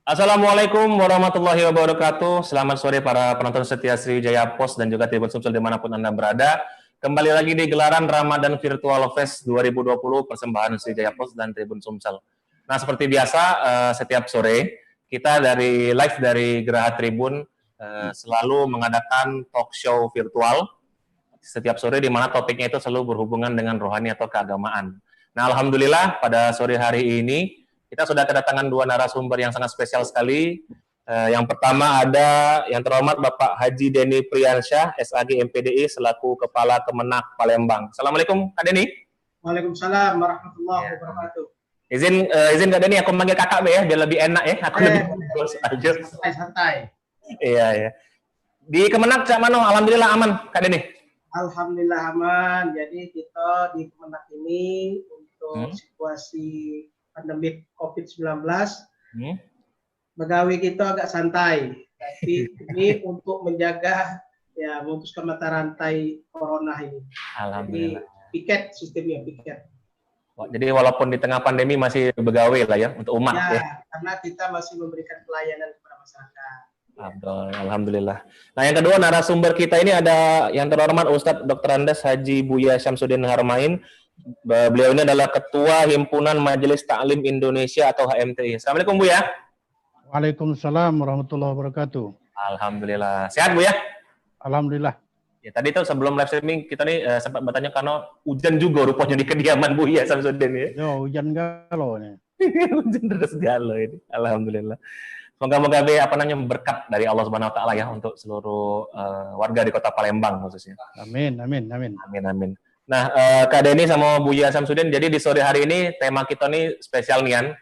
Assalamualaikum warahmatullahi wabarakatuh. Selamat sore para penonton setia Sriwijaya Post dan juga Tribun Sumsel dimanapun Anda berada. Kembali lagi di gelaran Ramadan Virtual Fest 2020 persembahan Sriwijaya Post dan Tribun Sumsel. Nah, seperti biasa setiap sore kita live dari Geraha Tribun selalu mengadakan talk show virtual setiap sore di mana topiknya itu selalu berhubungan dengan rohani atau keagamaan. Nah, alhamdulillah pada sore hari ini kita sudah kedatangan dua narasumber yang sangat spesial sekali. Yang pertama ada yang terhormat Bapak Haji Denny Priyansyah, SAG MPDI selaku Kepala Kemenak Palembang. Assalamualaikum Kak Denny. Waalaikumsalam warahmatullahi wabarakatuh. Izin Kak Denny, aku manggil kakak be ya, biar lebih enak ya. Aku lebih terus aja. Santai. Iya ya. Di Kemenak Cak Mano, alhamdulillah aman Kak Denny. Alhamdulillah aman. Jadi kita di Kemenak ini untuk situasi pandemi COVID-19, pegawai kita agak santai. Tapi ini untuk menjaga, ya, memutuskan mata rantai corona ini. Alhamdulillah. Jadi piket sistemnya, piket. Jadi walaupun di tengah pandemi masih begawe lah ya untuk umat ya. Karena kita masih memberikan pelayanan kepada masyarakat. Alhamdulillah. Nah, yang kedua narasumber kita ini ada yang terhormat Ustadz Dr. Andes Haji Buya Syamsuddin Harmain. Beliau ini adalah Ketua Himpunan Majelis Ta'lim Indonesia atau HMTI. Assalamualaikum Bu ya. Waalaikumsalam warahmatullahi wabarakatuh. Alhamdulillah. Sehat Bu ya? Alhamdulillah. Ya, tadi tuh sebelum live streaming kita nih sempat bertanya karena hujan juga rupanya di kediaman Bu ya Syamsuddin ya. Yo, hujan galau nih. Hujan terus galau ini. Alhamdulillah. Semoga-moga berkat dari Allah Subhanahu wa taala ya untuk seluruh warga di Kota Palembang khususnya. Amin, amin, amin. Amin, amin. Nah, Kak Denny sama Buya Syamsuddin, jadi di sore hari ini tema kita nih spesial nian.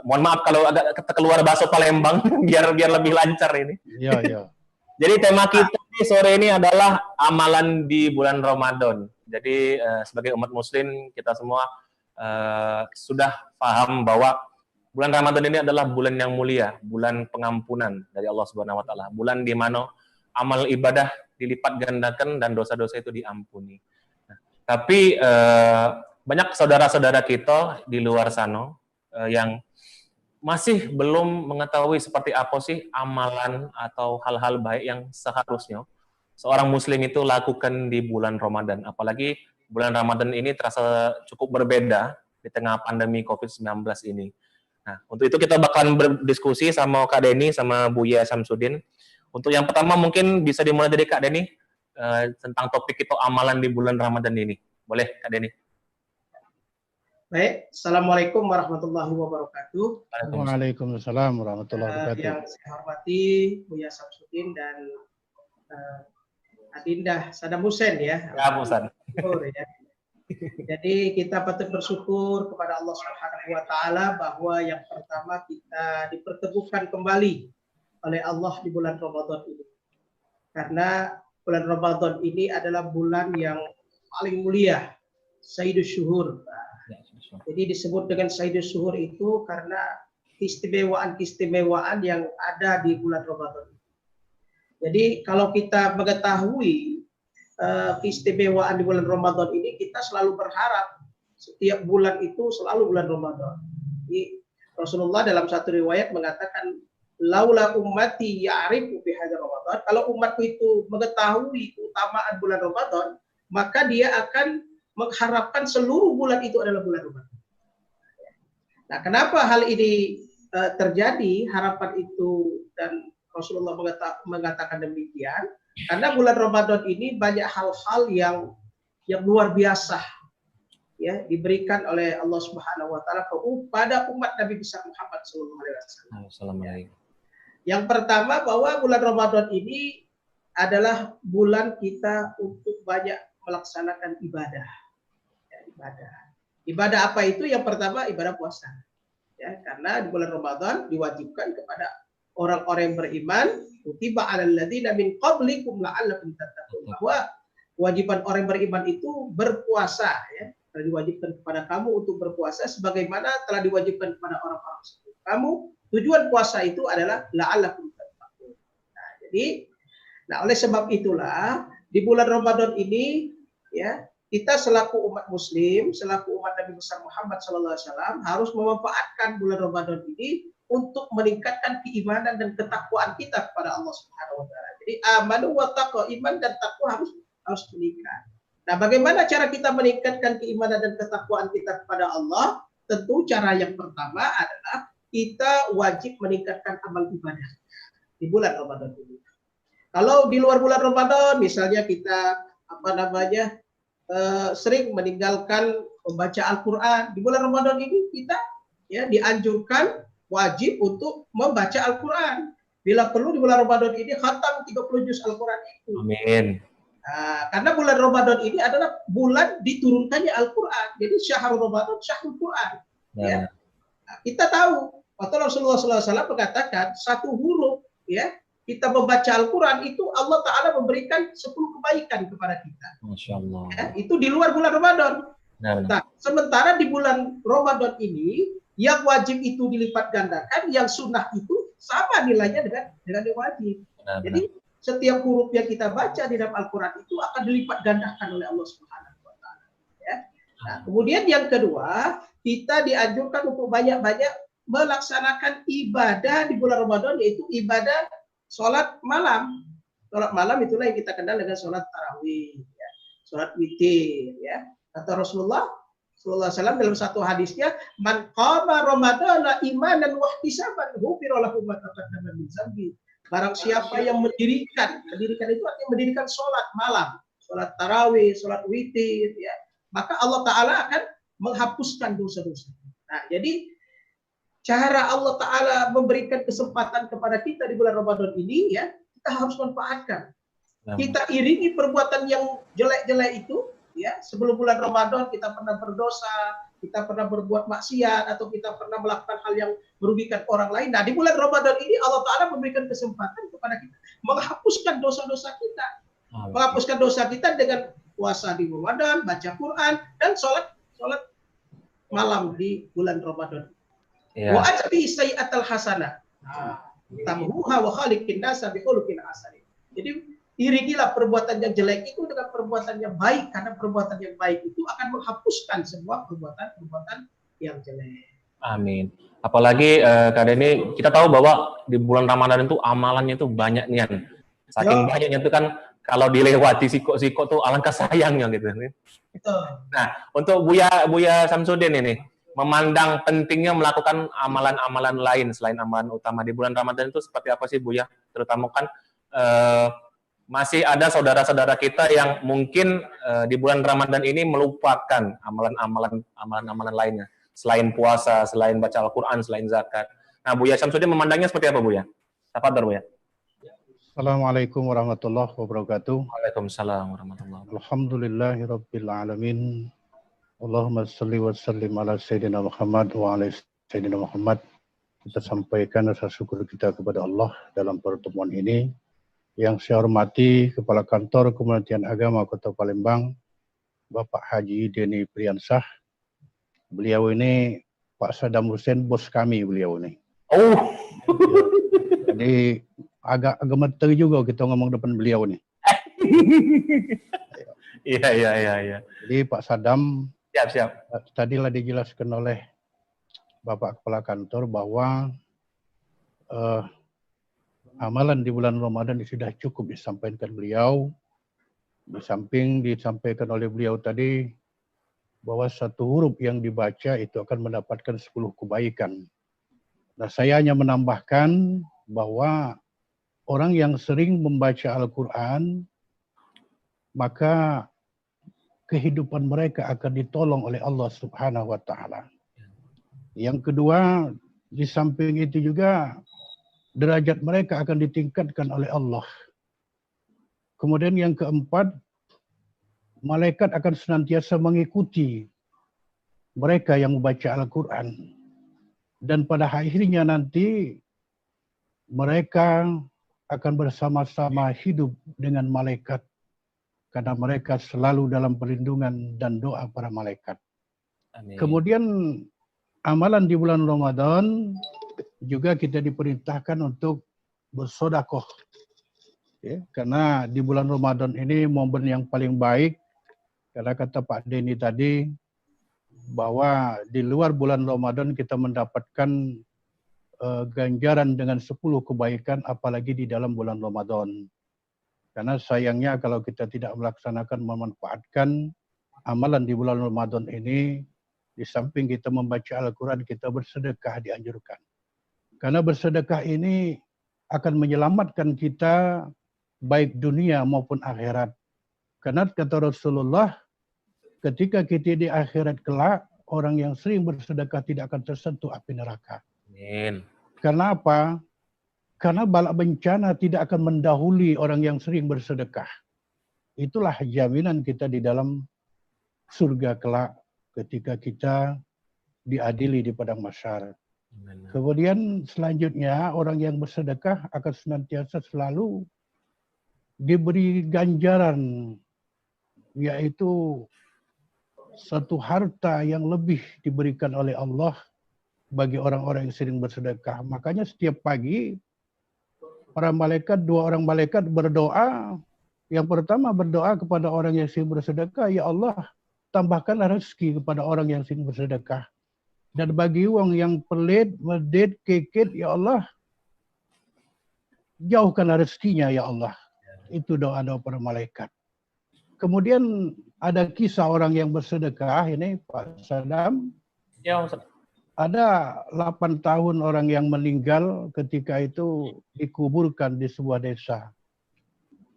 Mohon maaf kalau agak keluar bahasa Palembang biar lebih lancar ini. Iya, iya. Jadi tema kita nih sore ini adalah amalan di bulan Ramadan. Jadi sebagai umat muslim kita semua sudah paham bahwa bulan Ramadan ini adalah bulan yang mulia, bulan pengampunan dari Allah Subhanahu wa taala. Bulan di mana amal ibadah dilipat gandakan dan dosa-dosa itu diampuni. Tapi banyak saudara-saudara kita di luar sana yang masih belum mengetahui seperti apa sih amalan atau hal-hal baik yang seharusnya seorang muslim itu lakukan di bulan Ramadan. Apalagi bulan Ramadan ini terasa cukup berbeda di tengah pandemi COVID-19 ini. Nah, untuk itu kita bakalan berdiskusi sama Kak Denny sama Buya Syamsuddin. Untuk yang pertama mungkin bisa dimulai dari Kak Denny. Tentang topik itu amalan di bulan Ramadan ini. Boleh, Kak Denny? Baik, Assalamualaikum warahmatullahi wabarakatuh. Waalaikumsalam warahmatullahi wabarakatuh. Yang saya hormati Buya Syamsuddin dan Adinda Saddam Hussein ya. Ya, Ustaz. Ya. Jadi kita patut bersyukur kepada Allah Subhanahu wa taala bahwa yang pertama kita dipertemukan kembali oleh Allah di bulan Ramadan ini. Karena bulan Ramadan ini adalah bulan yang paling mulia, Sayyidus Syuhur. Jadi disebut dengan Sayyidus Syuhur itu karena keistimewaan yang ada di bulan Ramadan. Jadi kalau kita mengetahui keistimewaan di bulan Ramadan ini, kita selalu berharap setiap bulan itu selalu bulan Ramadan. Jadi Rasulullah dalam satu riwayat mengatakan, laula ummati ya'rifu bi hadzal Ramadan. Kalau umatku itu mengetahui keutamaan bulan Ramadan, maka dia akan mengharapkan seluruh bulan itu adalah bulan Ramadan. Nah, kenapa hal ini terjadi, harapan itu, dan Rasulullah mengatakan demikian? Karena bulan Ramadan ini banyak hal-hal yang luar biasa ya diberikan oleh Allah Subhanahu wa taala kepada umat Nabi besar Muhammad sallallahu alaihi wasallam. Yang pertama bahwa bulan Ramadan ini adalah bulan kita untuk banyak melaksanakan ibadah. Ya, ibadah apa itu? Yang pertama ibadah puasa. Ya, karena di bulan Ramadan diwajibkan kepada orang-orang yang beriman, kutiba 'alal ladzina min qablikum la'allakum tattaqun. Bahwa kewajiban orang beriman itu berpuasa ya. Telah diwajibkan kepada kamu untuk berpuasa sebagaimana telah diwajibkan kepada orang-orang sebelum kamu. Tujuan puasa itu adalah la'allakum tattaqun. Nah, oleh sebab itulah di bulan Ramadan ini ya, kita selaku umat muslim, selaku umat Nabi besar Muhammad sallallahu alaihi wasallam harus memanfaatkan bulan Ramadan ini untuk meningkatkan keimanan dan ketakwaan kita kepada Allah Subhanahu wa taala. Jadi amanu wa taqwa, iman dan takwa harus meningkat. Nah, bagaimana cara kita meningkatkan keimanan dan ketakwaan kita kepada Allah? Tentu cara yang pertama adalah kita wajib meningkatkan amal ibadah di bulan Ramadan ini. Kalau di luar bulan Ramadan, misalnya kita sering meninggalkan membaca Al-Quran, di bulan Ramadan ini kita dianjurkan wajib untuk membaca Al-Quran. Bila perlu di bulan Ramadan ini khatam 30 juz Al-Quran itu. Amin. Nah, karena bulan Ramadan ini adalah bulan diturunkannya Al-Quran. Jadi syahrul Ramadan, syahrul Quran. Ya. Nah, kita tahu, waktu Rasulullah SAW mengatakan satu huruf kita membaca Al-Quran itu Allah Ta'ala memberikan 10 kebaikan kepada kita. Masya Allah. Ya, itu di luar bulan Ramadan. Nah, sementara di bulan Ramadan ini yang wajib itu dilipat gandakan, yang sunnah itu sama nilainya dengan yang wajib. Jadi setiap huruf yang kita baca di dalam Al-Quran itu akan dilipat gandakan oleh Allah Subhanahu wa taala. Ya. Nah, kemudian yang kedua, kita dianjurkan untuk banyak-banyak melaksanakan ibadah di bulan Ramadan, yaitu ibadah sholat malam. Sholat malam itulah yang kita kenal dengan sholat tarawih, sholat witir. Kata Rasulullah SAW dalam satu hadisnya, man qama ramadana imanan wa ihtisaban ghufira lahu ma taqaddama min dzambi. Barang siapa yang mendirikan itu artinya mendirikan sholat malam, sholat tarawih, sholat witir, maka Allah Ta'ala akan menghapuskan dosa-dosa. Nah, jadi cara Allah Ta'ala memberikan kesempatan kepada kita di bulan Ramadan ini, kita harus manfaatkan. Kita iringi perbuatan yang jelek-jelek itu, sebelum bulan Ramadan kita pernah berdosa, kita pernah berbuat maksiat, atau kita pernah melakukan hal yang merugikan orang lain. Nah, di bulan Ramadan ini Allah Ta'ala memberikan kesempatan kepada kita menghapuskan dosa-dosa kita. Menghapuskan dosa kita dengan puasa di Ramadan, baca Quran, dan sholat malam di bulan Ramadan. Wa atbi sayyi'atal hasanah tamhuha wa khaliqin nasa bi khuluqin hasan. Jadi irigilah perbuatan yang jelek itu dengan perbuatan yang baik, karena perbuatan yang baik itu akan menghapuskan semua perbuatan yang jelek. Amin. Apalagi kadang ini kita tahu bahwa di bulan Ramadan itu amalannya itu banyak nian. Saking banyaknya itu kan kalau dilewati siko-siko tuh alangkah sayangnya gitu. Betul. Nah, untuk Buya Samsudin ini memandang pentingnya melakukan amalan-amalan lain selain amalan utama di bulan Ramadan itu seperti apa sih Buya? Terutama kan masih ada saudara-saudara kita yang mungkin di bulan Ramadan ini melupakan amalan-amalan lainnya, selain puasa, selain baca Al-Quran, selain zakat. Nah, Buya Samsudin memandangnya seperti apa, Buya? Tafadhol, Buya. Assalamualaikum warahmatullahi wabarakatuh. Waalaikumsalam warahmatullahi wabarakatuh. Alhamdulillahirabbil alamin. Allahumma shalli wa sallim ala sayyidina Muhammad wa ala sayyidina Muhammad. Kita sampaikan rasa syukur kita kepada Allah dalam pertemuan ini. Yang saya hormati Kepala Kantor Kementerian Agama Kota Palembang, Bapak Haji Deni Priyansah. Beliau ini Pak Saddam Hussein, bos kami beliau ini. Oh. Jadi agak gemeter juga kita ngomong depan beliau nih. Iya. Jadi Pak Saddam, siap. Tadilah dijelaskan oleh Bapak Kepala Kantor bahwa amalan di bulan Ramadan sudah cukup disampaikan beliau. Di samping disampaikan oleh beliau tadi bahwa satu huruf yang dibaca itu akan mendapatkan 10 kebaikan. Nah, saya hanya menambahkan bahwa orang yang sering membaca Al-Quran, maka kehidupan mereka akan ditolong oleh Allah Subhanahu wa Ta'ala. Yang kedua, di samping itu juga derajat mereka akan ditingkatkan oleh Allah. Kemudian yang keempat, malaikat akan senantiasa mengikuti mereka yang membaca Al-Quran. Dan pada akhirnya nanti mereka akan bersama-sama hidup dengan malaikat. Karena mereka selalu dalam perlindungan dan doa para malaikat. Amin. Kemudian amalan di bulan Ramadan juga kita diperintahkan untuk bersedekah. Karena di bulan Ramadan ini momen yang paling baik. Karena kata Pak Deni tadi bahwa di luar bulan Ramadan kita mendapatkan ganjaran dengan 10 kebaikan apalagi di dalam bulan Ramadan. Karena sayangnya kalau kita tidak melaksanakan, memanfaatkan amalan di bulan Ramadan ini, di samping kita membaca Al-Quran, kita bersedekah dianjurkan. Karena bersedekah ini akan menyelamatkan kita baik dunia maupun akhirat. Karena kata Rasulullah, ketika kita di akhirat kelak, orang yang sering bersedekah tidak akan tersentuh api neraka. Amin. Karena apa? Karena bala bencana tidak akan mendahului orang yang sering bersedekah. Itulah jaminan kita di dalam surga kelak ketika kita diadili di padang mahsyar. Kemudian selanjutnya orang yang bersedekah akan senantiasa selalu diberi ganjaran, yaitu satu harta yang lebih diberikan oleh Allah bagi orang-orang yang sering bersedekah. Makanya setiap pagi para malaikat, 2 orang malaikat berdoa. Yang pertama berdoa kepada orang yang sering bersedekah, ya Allah, tambahkanlah rezeki kepada orang yang sering bersedekah. Dan bagi uang yang pelit, medit, kekit, ya Allah, jauhkanlah rezekinya, ya Allah. Itu doa-doa para malaikat. Kemudian ada kisah orang yang bersedekah, ini Pak Sadam. Ya, Ustaz. Ada 8 tahun orang yang meninggal ketika itu dikuburkan di sebuah desa.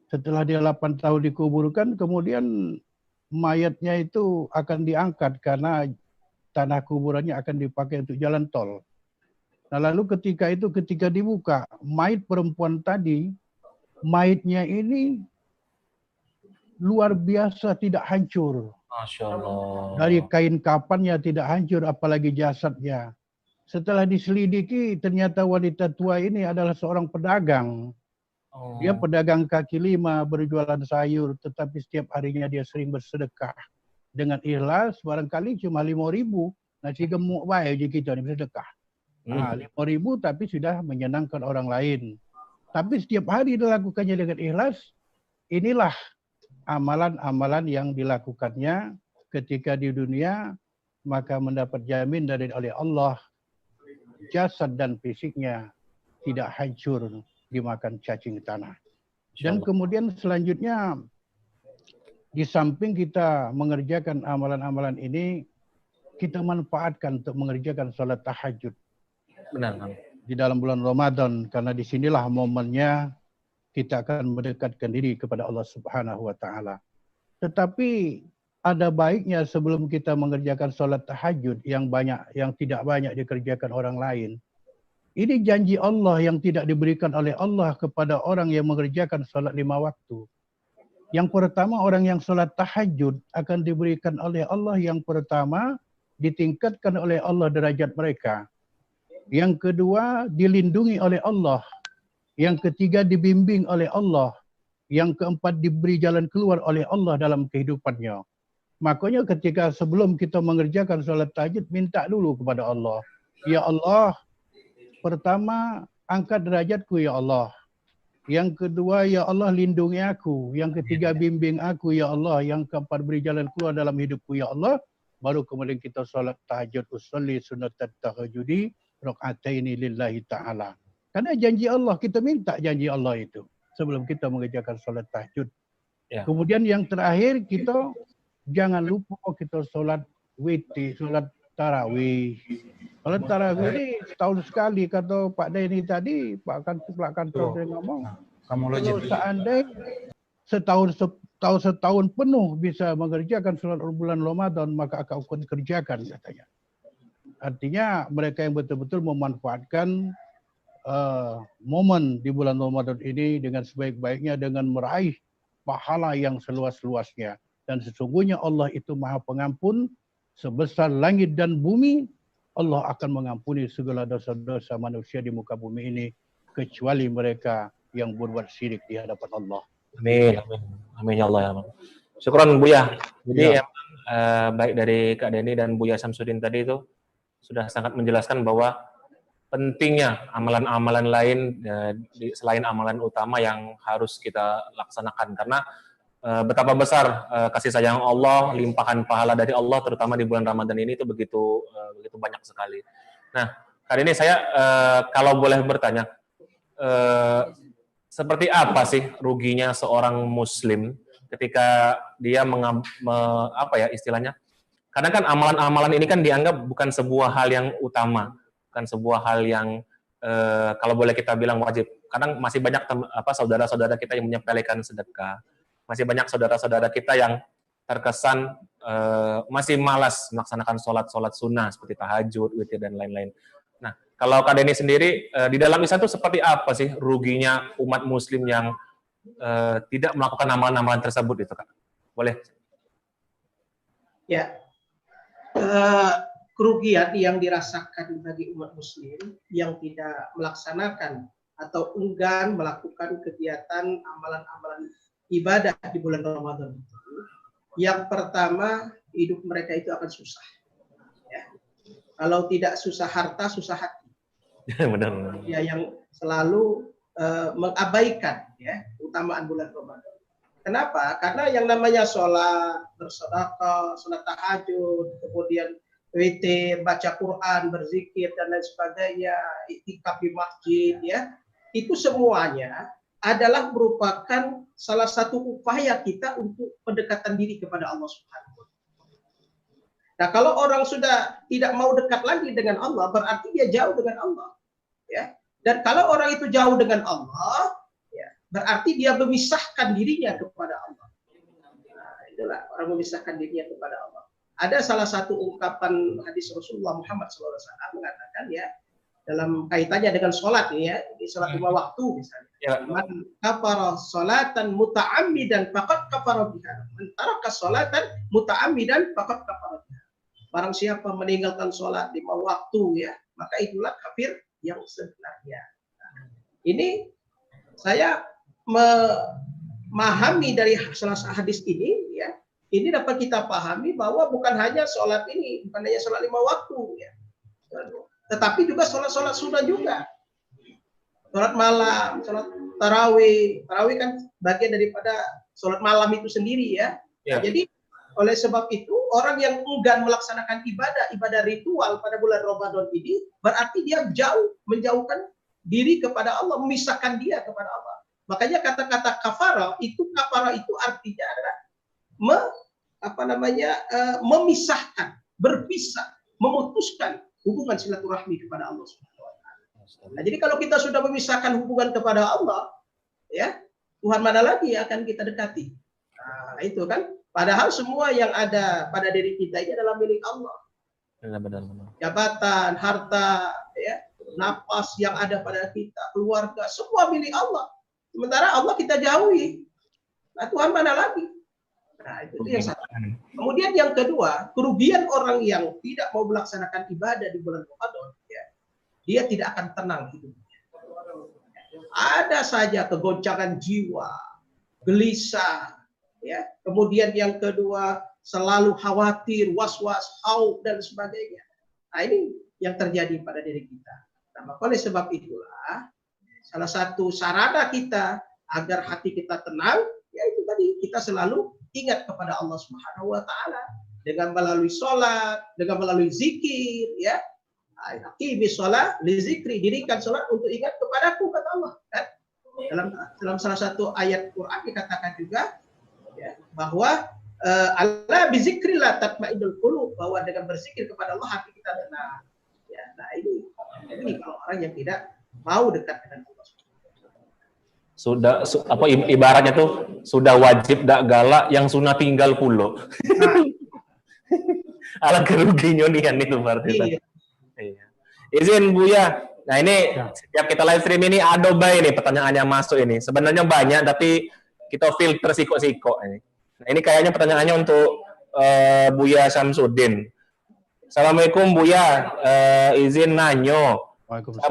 Setelah dia 8 tahun dikuburkan, kemudian mayatnya itu akan diangkat karena tanah kuburannya akan dipakai untuk jalan tol. Nah, lalu ketika dibuka, mayat perempuan tadi, mayatnya ini luar biasa tidak hancur. Masya Allah. Dari kain kafannya tidak hancur, apalagi jasadnya. Setelah diselidiki, ternyata wanita tua ini adalah seorang pedagang. Dia pedagang kaki lima, berjualan sayur, tetapi setiap harinya dia sering bersedekah. Dengan ikhlas, barangkali cuma 5.000. Nasi gemuk baik je kita ni bersedekah. 5.000 tapi sudah menyenangkan orang lain. Tapi setiap hari dilakukannya dengan ikhlas. Inilah amalan-amalan yang dilakukannya ketika di dunia, maka mendapat jamin dari oleh Allah, jasad dan fisiknya tidak hancur dimakan cacing tanah. Dan kemudian selanjutnya, di samping kita mengerjakan amalan-amalan ini, kita manfaatkan untuk mengerjakan sholat tahajud. Benar, Bang. Di dalam bulan Ramadan, karena disinilah momennya kita akan mendekatkan diri kepada Allah Subhanahu wa Ta'ala. Tetapi ada baiknya sebelum kita mengerjakan sholat tahajud yang tidak banyak dikerjakan orang lain. Ini janji Allah yang tidak diberikan oleh Allah kepada orang yang mengerjakan sholat 5 waktu. Yang pertama, orang yang sholat tahajud akan diberikan oleh Allah, yang pertama ditingkatkan oleh Allah derajat mereka. Yang kedua, dilindungi oleh Allah. Yang ketiga, dibimbing oleh Allah. Yang keempat, diberi jalan keluar oleh Allah dalam kehidupannya. Makanya ketika sebelum kita mengerjakan sholat tahajud, minta dulu kepada Allah. Ya Allah, pertama, angkat derajatku ya Allah. Yang kedua, ya Allah, lindungi aku. Yang ketiga, bimbing aku ya Allah. Yang keempat, beri jalan keluar dalam hidupku ya Allah. Baru kemudian kita sholat tahajud, usolli sunatat tahajudi, raka'ataini lillahi ta'ala. Karena janji Allah, kita minta janji Allah itu sebelum kita mengerjakan sholat tahajud. Ya. Kemudian yang terakhir, kita jangan lupa kita sholat witir, sholat tarawih. Sholat tarawih ini setahun sekali, kata Pak Denny tadi, Pak Kantor dia ngomong. Kalau seandainya setahun penuh bisa mengerjakan sholat bulan Ramadan, maka akan kerjakan katanya. Artinya mereka yang betul-betul memanfaatkan momen di bulan Ramadan ini dengan sebaik-baiknya, dengan meraih pahala yang seluas-luasnya. Dan sesungguhnya Allah itu Maha Pengampun, sebesar langit dan bumi, Allah akan mengampuni segala dosa-dosa manusia di muka bumi ini, kecuali mereka yang berbuat syirik di hadapan Allah. Amin, amin, amin ya Allah ya. Syukron Buya. Jadi ya. Baik dari Kak Denny dan Buya Samsudin tadi itu sudah sangat menjelaskan bahwa pentingnya amalan-amalan lain selain amalan utama yang harus kita laksanakan, karena betapa besar kasih sayang Allah, limpahan pahala dari Allah terutama di bulan Ramadan ini itu begitu banyak sekali. Nah, Kali ini saya kalau boleh bertanya, seperti apa sih ruginya seorang Muslim ketika dia istilahnya? Kadang kan amalan-amalan ini kan dianggap bukan sebuah hal yang utama, bukan sebuah hal yang kalau boleh kita bilang wajib. Kadang masih banyak saudara-saudara kita yang menyepelekan sedekah, masih banyak saudara-saudara kita yang terkesan masih malas melaksanakan sholat sunnah seperti tahajud, witir dan lain-lain. Nah, kalau Kak Denny sendiri di dalam Islam itu seperti apa sih ruginya umat Muslim yang tidak melakukan amalan-amalan tersebut itu, Kak? Boleh? Ya, kerugian yang dirasakan bagi umat Muslim yang tidak melaksanakan atau enggan melakukan kegiatan amalan-amalan ibadah di bulan Ramadan itu, yang pertama, hidup mereka itu akan susah. Ya. Kalau tidak susah harta, susah hati. Benar. Ya, yang selalu mengabaikan ya utamaan bulan Ramadan. Kenapa? Karena yang namanya sholat, bersedekah, sholat tahajud, kemudian witir, baca Quran, berzikir dan lain sebagainya, iktikaf di masjid, ya, itu semuanya adalah merupakan salah satu upaya kita untuk pendekatan diri kepada Allah Subhanahu wa Ta'ala. Nah, kalau orang sudah tidak mau dekat lagi dengan Allah, berarti dia jauh dengan Allah, ya. Dan kalau orang itu jauh dengan Allah, ya, berarti dia memisahkan dirinya kepada Allah. Nah, itulah orang memisahkan dirinya kepada Allah. Ada salah satu ungkapan hadis Rasulullah Muhammad SAW mengatakan, ya, dalam kaitannya dengan sholat, ya, ini sholat 5 waktu misalnya. Ya. Man kafara sholatan muta'ammidan faqad kafara biha. Man taraka sholatan muta'ammidan faqad kafara biha. Barang siapa meninggalkan sholat 5 waktu, ya, maka itulah kafir yang sebenarnya. Nah, ini saya memahami dari salah satu hadis ini, ya, ini dapat kita pahami bahwa bukan hanya sholat ini, bukan hanya sholat 5 waktu, ya, tetapi juga sholat-sholat sunnah juga. Sholat malam, sholat tarawih. Tarawih kan bagian daripada sholat malam itu sendiri, ya. Ya. Jadi oleh sebab itu orang yang enggan melaksanakan ibadah ritual pada bulan Ramadan ini berarti dia menjauhkan diri kepada Allah, memisahkan dia kepada Allah. Makanya kata-kata kafara itu artinya adalah memisahkan, berpisah, memutuskan hubungan silaturahmi kepada Allah Subhanahu wa Ta'ala. Nah, jadi kalau kita sudah memisahkan hubungan kepada Allah, ya, Tuhan mana lagi yang akan kita dekati? Nah, itu kan. Padahal semua yang ada pada diri kita ini adalah milik Allah. Benar. Jabatan, harta, ya, napas yang ada pada kita, keluarga, semua milik Allah. Sementara Allah kita jauhi. Nah, Tuhan mana lagi? Nah, itu yang satu. Kemudian yang kedua, kerugian orang yang tidak mau melaksanakan ibadah di bulan Ramadan, ya, dia tidak akan tenang hidupnya. Ada saja kegoncangan jiwa, gelisah, ya. Kemudian yang kedua, selalu khawatir, was-was, khauf dan sebagainya. Nah, ini yang terjadi pada diri kita. Nah, oleh sebab itulah salah satu sarana kita agar hati kita tenang, yaitu tadi kita selalu ingat kepada Allah Subhanahu wa Ta'ala dengan melalui sholat, dengan melalui zikir, ya. Aqimi sholat li zikri, dirikan sholat untuk ingat kepadaku, kata Allah, kan? Dalam salah satu ayat Quran dikatakan juga, ya, bahwa ala bi zikrillah tatma'innul qulub, bahwa dengan berzikir kepada Allah hati kita tenang. Ya, nah ini kalau orang yang tidak mau dekat dengan Allah. Sudah ibaratnya tuh sudah wajib dak galak, yang sunnah tinggal pulo. Nah. Ala keruginya nih kan itu berarti. Iya. Izin Buya. Nah, ini setiap kita live stream ini ada baik nih pertanyaan yang masuk ini. Sebenarnya banyak tapi kita filter siko-siko ini. Nah, ini kayaknya pertanyaannya untuk Buya Syamsuddin. Assalamualaikum Buya, izin nanyo.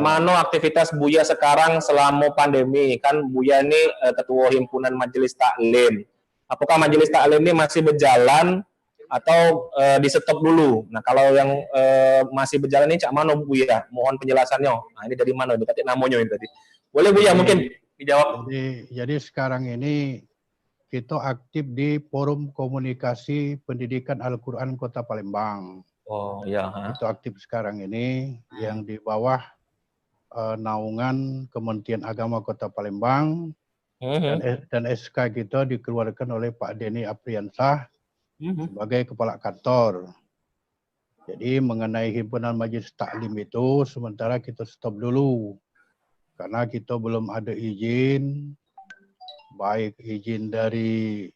Mana aktivitas Buya sekarang selama pandemi? Kan Buya ini ketua himpunan Majelis Taklim. Apakah Majelis Taklim ini masih berjalan atau di stop dulu? Nah, kalau yang masih berjalan ini cak mana Buya? Mohon penjelasannya. Nah, ini dari mana? Dikatik namanya ini tadi. Boleh Buya mungkin dijawab. Jadi sekarang ini kita aktif di Forum Komunikasi Pendidikan Al-Quran Kota Palembang. Oh iya. Itu aktif sekarang ini yang di bawah naungan Kementerian Agama Kota Palembang, dan SK kita dikeluarkan oleh Pak Denny Apriansah sebagai kepala kantor. Jadi mengenai himpunan majelis taklim itu sementara kita stop dulu karena kita belum ada izin, baik izin dari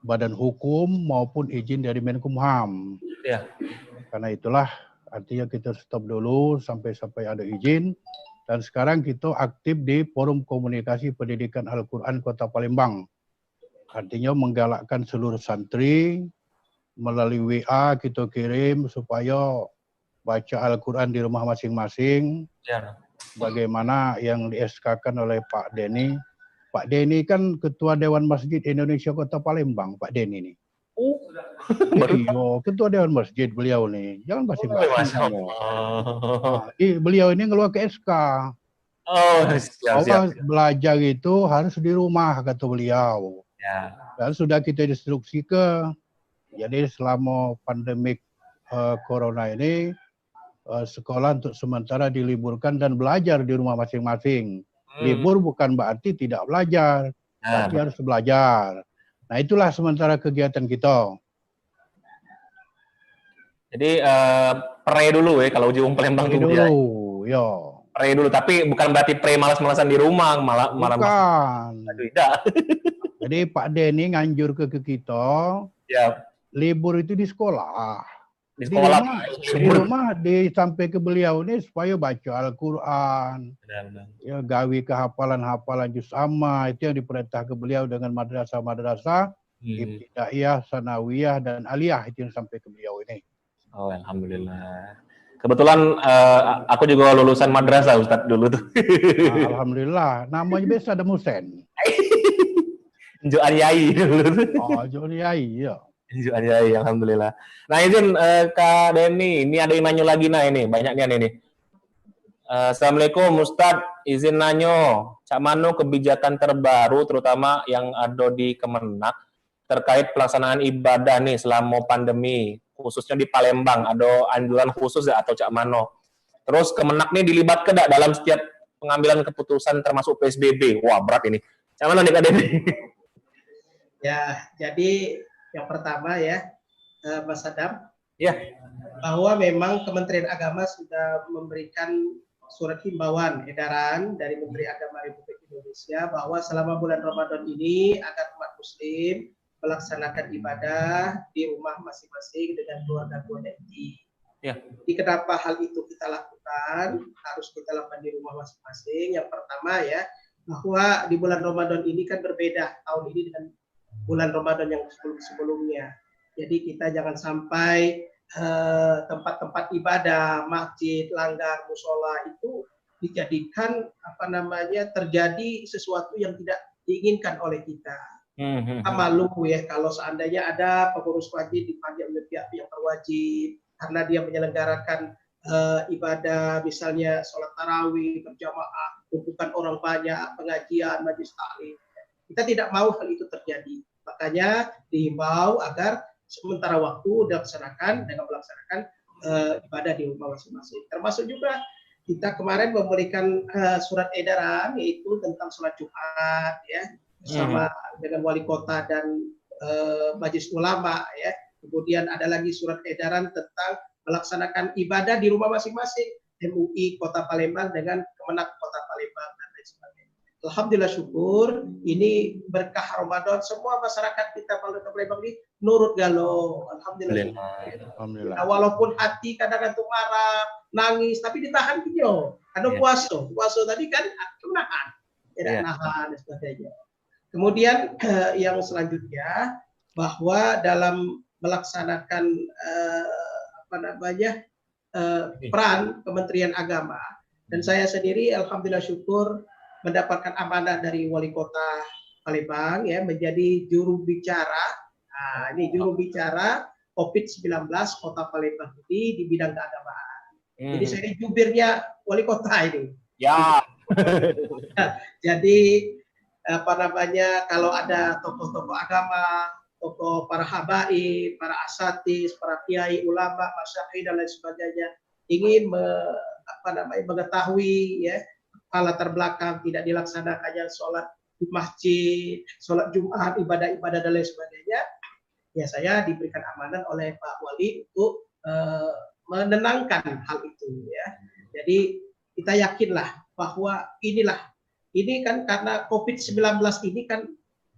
Badan Hukum maupun izin dari Menkumham. Ya. Karena itulah artinya kita stop dulu sampai ada izin. Dan sekarang kita aktif di Forum Komunikasi Pendidikan Al-Quran Kota Palembang. Artinya menggalakkan seluruh santri melalui WA kita kirim supaya baca Al-Quran di rumah masing-masing. Ya. Bagaimana yang di-SK-kan oleh Pak Denny. Pak Denny kan Ketua Dewan Masjid Indonesia Kota Palembang, Pak Denny ini. Oh, Iya, Ketua Dewan Masjid beliau nih. Jangan basi-basi. Beliau ini ngeluar ke SK. Oh, siap. Belajar itu harus di rumah, kata beliau. Ya. Dan sudah kita instruksi jadi selama pandemik corona ini, sekolah untuk sementara diliburkan dan belajar di rumah masing-masing. Libur bukan berarti tidak belajar, tapi harus belajar. Nah itulah sementara kegiatan kita. Jadi pre dulu ya kalau Ujung Palembang dulu, ya. Pre dulu, tapi bukan berarti pre malas-malasan di rumah, malah bukan. Tidak. Jadi Pak Denny nganjur ke kita, ya. Libur itu di sekolah. Di sekolah. Di rumah sampai ke beliau ini supaya baca Al-Quran, ya, gawi kehafalan juz amma, itu yang diperintah ke beliau dengan madrasah-madrasah, ibtidaiyah, sanawiyah, dan aliyah, itu yang sampai ke beliau ini. Oh, alhamdulillah. Kebetulan aku juga lulusan madrasah Ustadz dulu tuh. Alhamdulillah, namanya biasa ada Musen. Jo Aryai dulu. Oh, Jo Aryai, ya. Ya, alhamdulillah. Nah izin Kak Denny, ini ada yang nanya lagi ini banyaknya ini. Assalamualaikum Ustadz, izin nanyo, cak mano kebijakan terbaru terutama yang ada di Kemenak terkait pelaksanaan ibadah nih selama pandemi, khususnya di Palembang, ada anjuran khusus atau cak mano. Terus Kemenak nih dilibatkan dalam setiap pengambilan keputusan termasuk PSBB. Wah berat ini. Cak mano nih Kak Denny? Ya, jadi yang pertama ya, Mas Adam, ya, bahwa memang Kementerian Agama sudah memberikan surat himbauan edaran dari Menteri Agama Republik Indonesia bahwa selama bulan Ramadan ini agar umat Muslim melaksanakan ibadah di rumah masing-masing dengan keluarga inti. Ya. Jadi kenapa hal itu kita lakukan, harus kita lakukan di rumah masing-masing. Yang pertama ya, bahwa di bulan Ramadan ini kan berbeda tahun ini dengan bulan Ramadan yang sebelumnya. Jadi kita jangan sampai tempat-tempat ibadah, masjid, langgar, musola itu dijadikan terjadi sesuatu yang tidak diinginkan oleh kita. Kita malu ya kalau seandainya ada pengurus wajib dipanggil oleh pihak-pihak berwajib karena dia menyelenggarakan ibadah, misalnya sholat tarawih berjamaah, kumpulan orang banyak, pengajian, majelis taklim. Kita tidak mau hal itu terjadi. Makanya dihimbau agar sementara waktu dilaksanakan dengan melaksanakan ibadah di rumah masing-masing. Termasuk juga kita kemarin memberikan surat edaran yaitu tentang sholat Jumat ya bersama dengan wali kota dan majelis ulama ya. Kemudian ada lagi surat edaran tentang melaksanakan ibadah di rumah masing-masing MUI Kota Palembang dengan Kemenak Kota Palembang dan lain sebagainya. Alhamdulillah syukur ini berkah Ramadan, semua masyarakat kita Palembang ini nurut galau. Alhamdulillah. Alhamdulillah. Nah, walaupun hati kadang-kadang marah, nangis, tapi ditahan video. Karena puasa tadi kan menahan, tidak nahan dan sebagainya. Kemudian yang selanjutnya bahwa dalam melaksanakan peran Kementerian Agama dan saya sendiri alhamdulillah syukur mendapatkan amanah dari wali kota Palembang ya menjadi juru bicara. Nah, ini juru bicara COVID-19 Kota Palembang ini di bidang keagamaan. Jadi saya ini jubirnya wali kota ini. Ya. Jadi kalau ada tokoh-tokoh agama, tokoh para habaib, para asatis, para kiai, ulama, masyayikh dan lain sebagainya ingin mengetahui ya latar belakang tidak dilaksanakannya sholat di masjid, sholat Jumat, ibadah-ibadah dan lain sebagainya, ya saya diberikan amanah oleh Pak Wali untuk menenangkan hal itu ya. Jadi kita yakinlah bahwa ini kan karena COVID-19 ini kan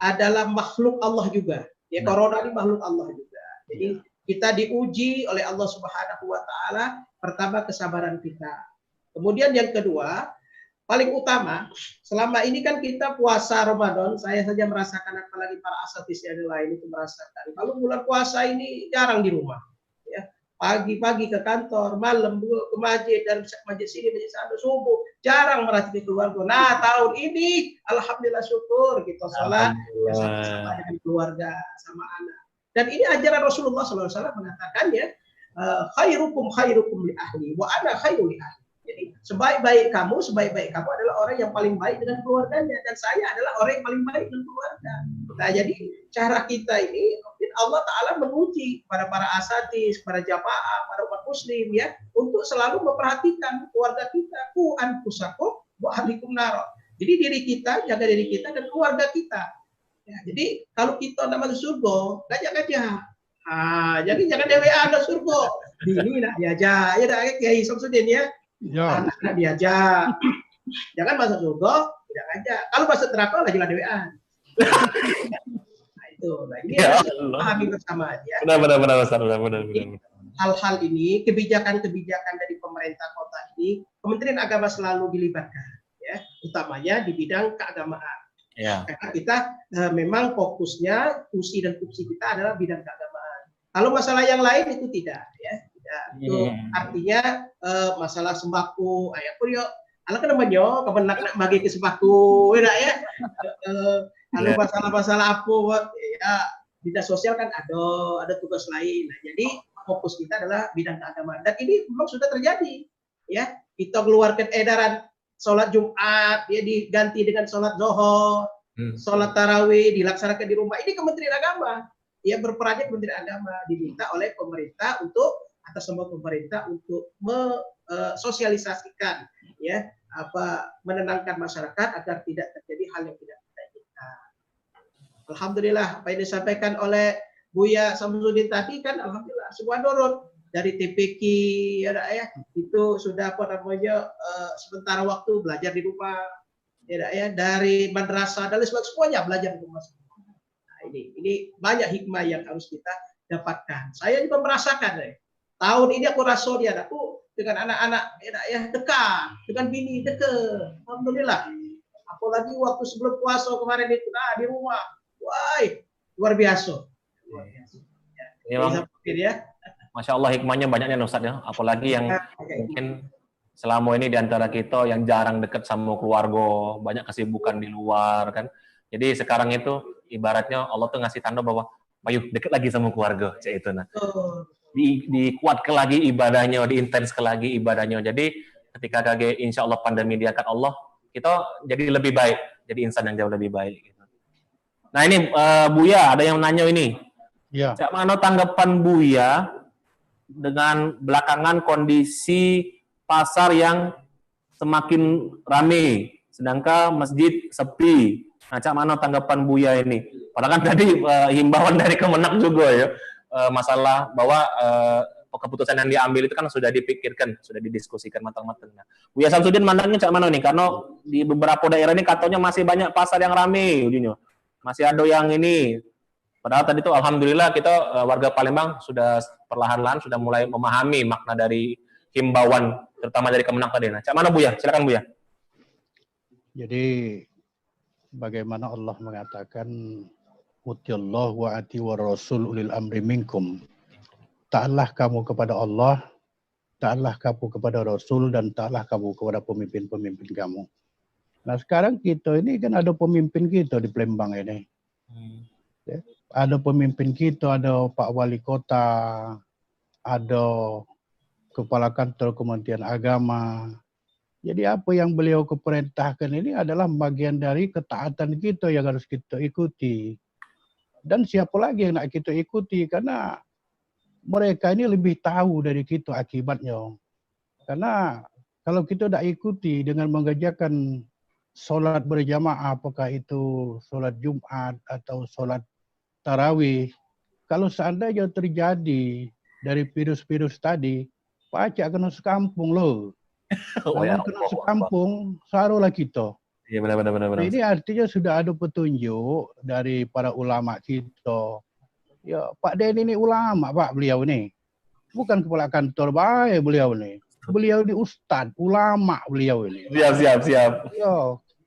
adalah makhluk Allah juga. Ya, corona ini makhluk Allah juga. Jadi kita diuji oleh Allah Subhanahu wa taala, pertama kesabaran kita. Kemudian yang kedua, paling utama, selama ini kan kita puasa Ramadan, saya saja merasakan, apalagi para asatis yang lain itu merasakan. Kalau bulan puasa ini jarang di rumah. Ya. Pagi-pagi ke kantor, malam ke masjid, dan masjid sini, masjid sana, subuh, jarang merhati keluarga. Nah, tahun ini, alhamdulillah syukur, kita sholat sama dengan keluarga, sama anak. Dan ini ajaran Rasulullah SAW mengatakan ya, khairukum li ahli, wa ana khairu li ahli. Jadi sebaik-baik kamu adalah orang yang paling baik dengan keluarganya, dan saya adalah orang yang paling baik dengan keluarga. Nah, jadi cara kita ini Allah Ta'ala menguji pada para asatis, para jamaah, para umat muslim ya, untuk selalu memperhatikan keluarga kita. Ku anfusakum wa ahlikum nar. Jadi diri kita, jaga diri kita dan keluarga kita. Ya, jadi kalau kita nak masuk surga, ngajak-ngajak. Jadi jangan DWA nak surga. Bini nak diajak, ya dah Kiai Samsudin ya. Anak nak diajak. Jangan masuk surga, tidak ngajak. Kalau masuk neraka lagi lah DWA. Nah itu, ini pahami bersama aja. Benar. Hal-hal ini, kebijakan-kebijakan dari pemerintah kota ini, Kementerian Agama selalu dilibatkan, ya, utamanya di bidang keagamaan. Ya. Karena kita memang fokusnya fungsi dan fungsi kita adalah bidang keagamaan. Kalau masalah yang lain itu tidak, ya. Itu artinya masalah sembako, ayah pun yo, ala kan namanya kemenak nak bagi ke sembako, ya. Kalau masalah-masalah apa, ya bidang sosial kan ada tugas lain. Nah, jadi fokus kita adalah bidang keagamaan. Dan ini memang sudah terjadi, ya. Kita keluarkan edaran sholat Jumat, ya diganti dengan sholat Zuhur, sholat Tarawih dilaksanakan di rumah. Ini Kementerian Agama, ya berperannya Kementerian Agama diminta oleh pemerintah untuk atas nama pemerintah untuk sosialisasikan, ya menenangkan masyarakat agar tidak terjadi hal yang tidak kita inginkan. Alhamdulillah apa yang disampaikan oleh Buya Samsudin tadi kan alhamdulillah semua nurut. Dari TPQ ya itu sudah sementara waktu belajar di rumah ya dari madrasah dan lain sebagainya, semuanya belajar di rumah. Nah, ini banyak hikmah yang harus kita dapatkan. Saya juga merasakan tahun ini aku rasa dia aku dengan anak-anak ya dekat, dengan bini dekat. Alhamdulillah. Apalagi waktu sebelum puasa kemarin itu di rumah. Wah, luar biasa. Ya. Masya Allah hikmahnya banyaknya Ustaz ya, apalagi yang mungkin selama ini di antara kita yang jarang dekat sama keluarga, banyak kesibukan di luar kan. Jadi sekarang itu ibaratnya Allah tuh ngasih tanda bahwa ayo dekat lagi sama keluarga, cek itu nah. Dikuatkan lagi ibadahnya, diintenskan lagi ibadahnya. Jadi ketika insya Allah pandemi diangkat Allah, kita jadi lebih baik, jadi insan yang jauh lebih baik. Gitu. Nah ini Buya ada yang nanya ini. Ya. Cak mana tanggapan Buya dengan belakangan kondisi pasar yang semakin ramai, sedangkan masjid sepi. Nah, cak mana tanggapan Buya ini? Padahal kan tadi himbauan dari Kemenak juga ya, masalah bahwa keputusan yang diambil itu kan sudah dipikirkan, sudah didiskusikan matang-matang. Nah, Buya Samsudin mandangnya cak mana nih? Karena di beberapa daerah ini katanya masih banyak pasar yang ramai, ujungnya. Masih ada yang ini. Padahal tadi itu alhamdulillah kita warga Palembang sudah perlahan-lahan sudah mulai memahami makna dari himbauan terutama dari Kemenak tadi. Nah, cak mana Buya? Silakan Buya. Jadi bagaimana Allah mengatakan Utiullah wa ati wa rasul ulil amri minkum. Taatlah kamu kepada Allah, taatlah kamu kepada Rasul, dan taatlah kamu kepada pemimpin-pemimpin kamu. Nah sekarang kita ini kan ada pemimpin kita di Palembang ini. Ya. Ada pemimpin kita, ada Pak Wali Kota, ada Kepala Kantor Kementerian Agama. Jadi apa yang beliau keperintahkan ini adalah bagian dari ketaatan kita yang harus kita ikuti. Dan siapa lagi yang nak kita ikuti, karena mereka ini lebih tahu dari kita akibatnya. Karena kalau kita tak ikuti dengan mengerjakan solat berjamaah, apakah itu solat Jumat atau solat tarawih, kalau seandainya terjadi dari virus-virus tadi, pacak kena sekampung loh. Oh ya, Kalau kena sekampung, sarulah kita. iya benar. Nah, ini artinya sudah ada petunjuk dari para ulama kita. Ya, Pak Denny ini ulama, Pak, beliau ini. Bukan kepala kantor baik beliau ini. Beliau ini ustadz, ulama beliau ini. Siap. Ya,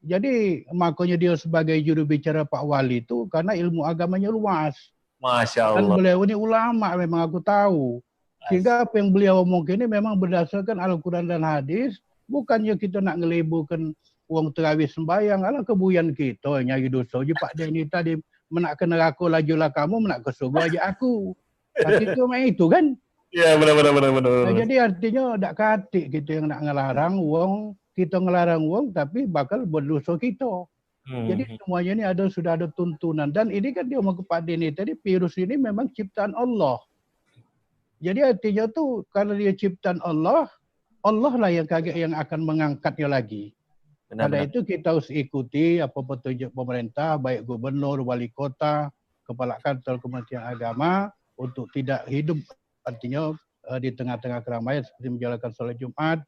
jadi makanya dia sebagai juru bicara Pak Wali itu karena ilmu agamanya luas. Masya Dan Allah. beliau ini ulama, memang aku tahu. Sehingga apa yang beliau omong ini memang berdasarkan Al-Quran dan hadis. Bukannya kita nak ngeliburkan uang terawih sembahyang. Alah kebuyan kita nyari dosa je Pak Denny tadi. Menak ke neraka lajulah kamu, menak ke surga aja aku. Tapi itu memang itu kan. Iya benar. Nah, jadi artinya tak katik kita yang nak ngelarang uang. Kita ngelarang uang tapi bakal berdosa kita. Jadi semuanya ini sudah ada tuntunan. Dan ini kan dia omong ke Pak Denny tadi, virus ini memang ciptaan Allah. Jadi artinya tuh karena dia ciptaan Allah, Allah lah yang akan mengangkatnya lagi. Karena itu kita harus ikuti apa petunjuk pemerintah, baik gubernur, wali kota, kepala kantor Kementerian Agama untuk tidak hidup artinya di tengah-tengah keramaian seperti menjalankan sholat Jumat,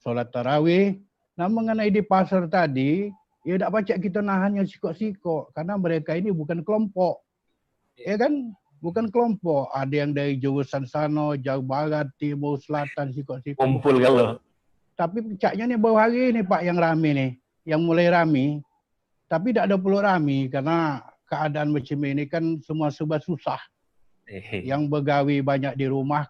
sholat tarawih. Nah mengenai di pasar tadi, ya tak pacak kita nahannya sikok-sikok karena mereka ini bukan kelompok, ya kan? Bukan kelompok. Ada yang dari jurusan sana, jauh barat, timur, selatan, sikok-sikok. Kumpul kalau. Tapi puncaknya nih baru hari ini Pak yang rame nih, yang mulai rame. Tapi tak ada perlu rame karena keadaan macam ini kan semua serba susah. Yang begawi banyak di rumah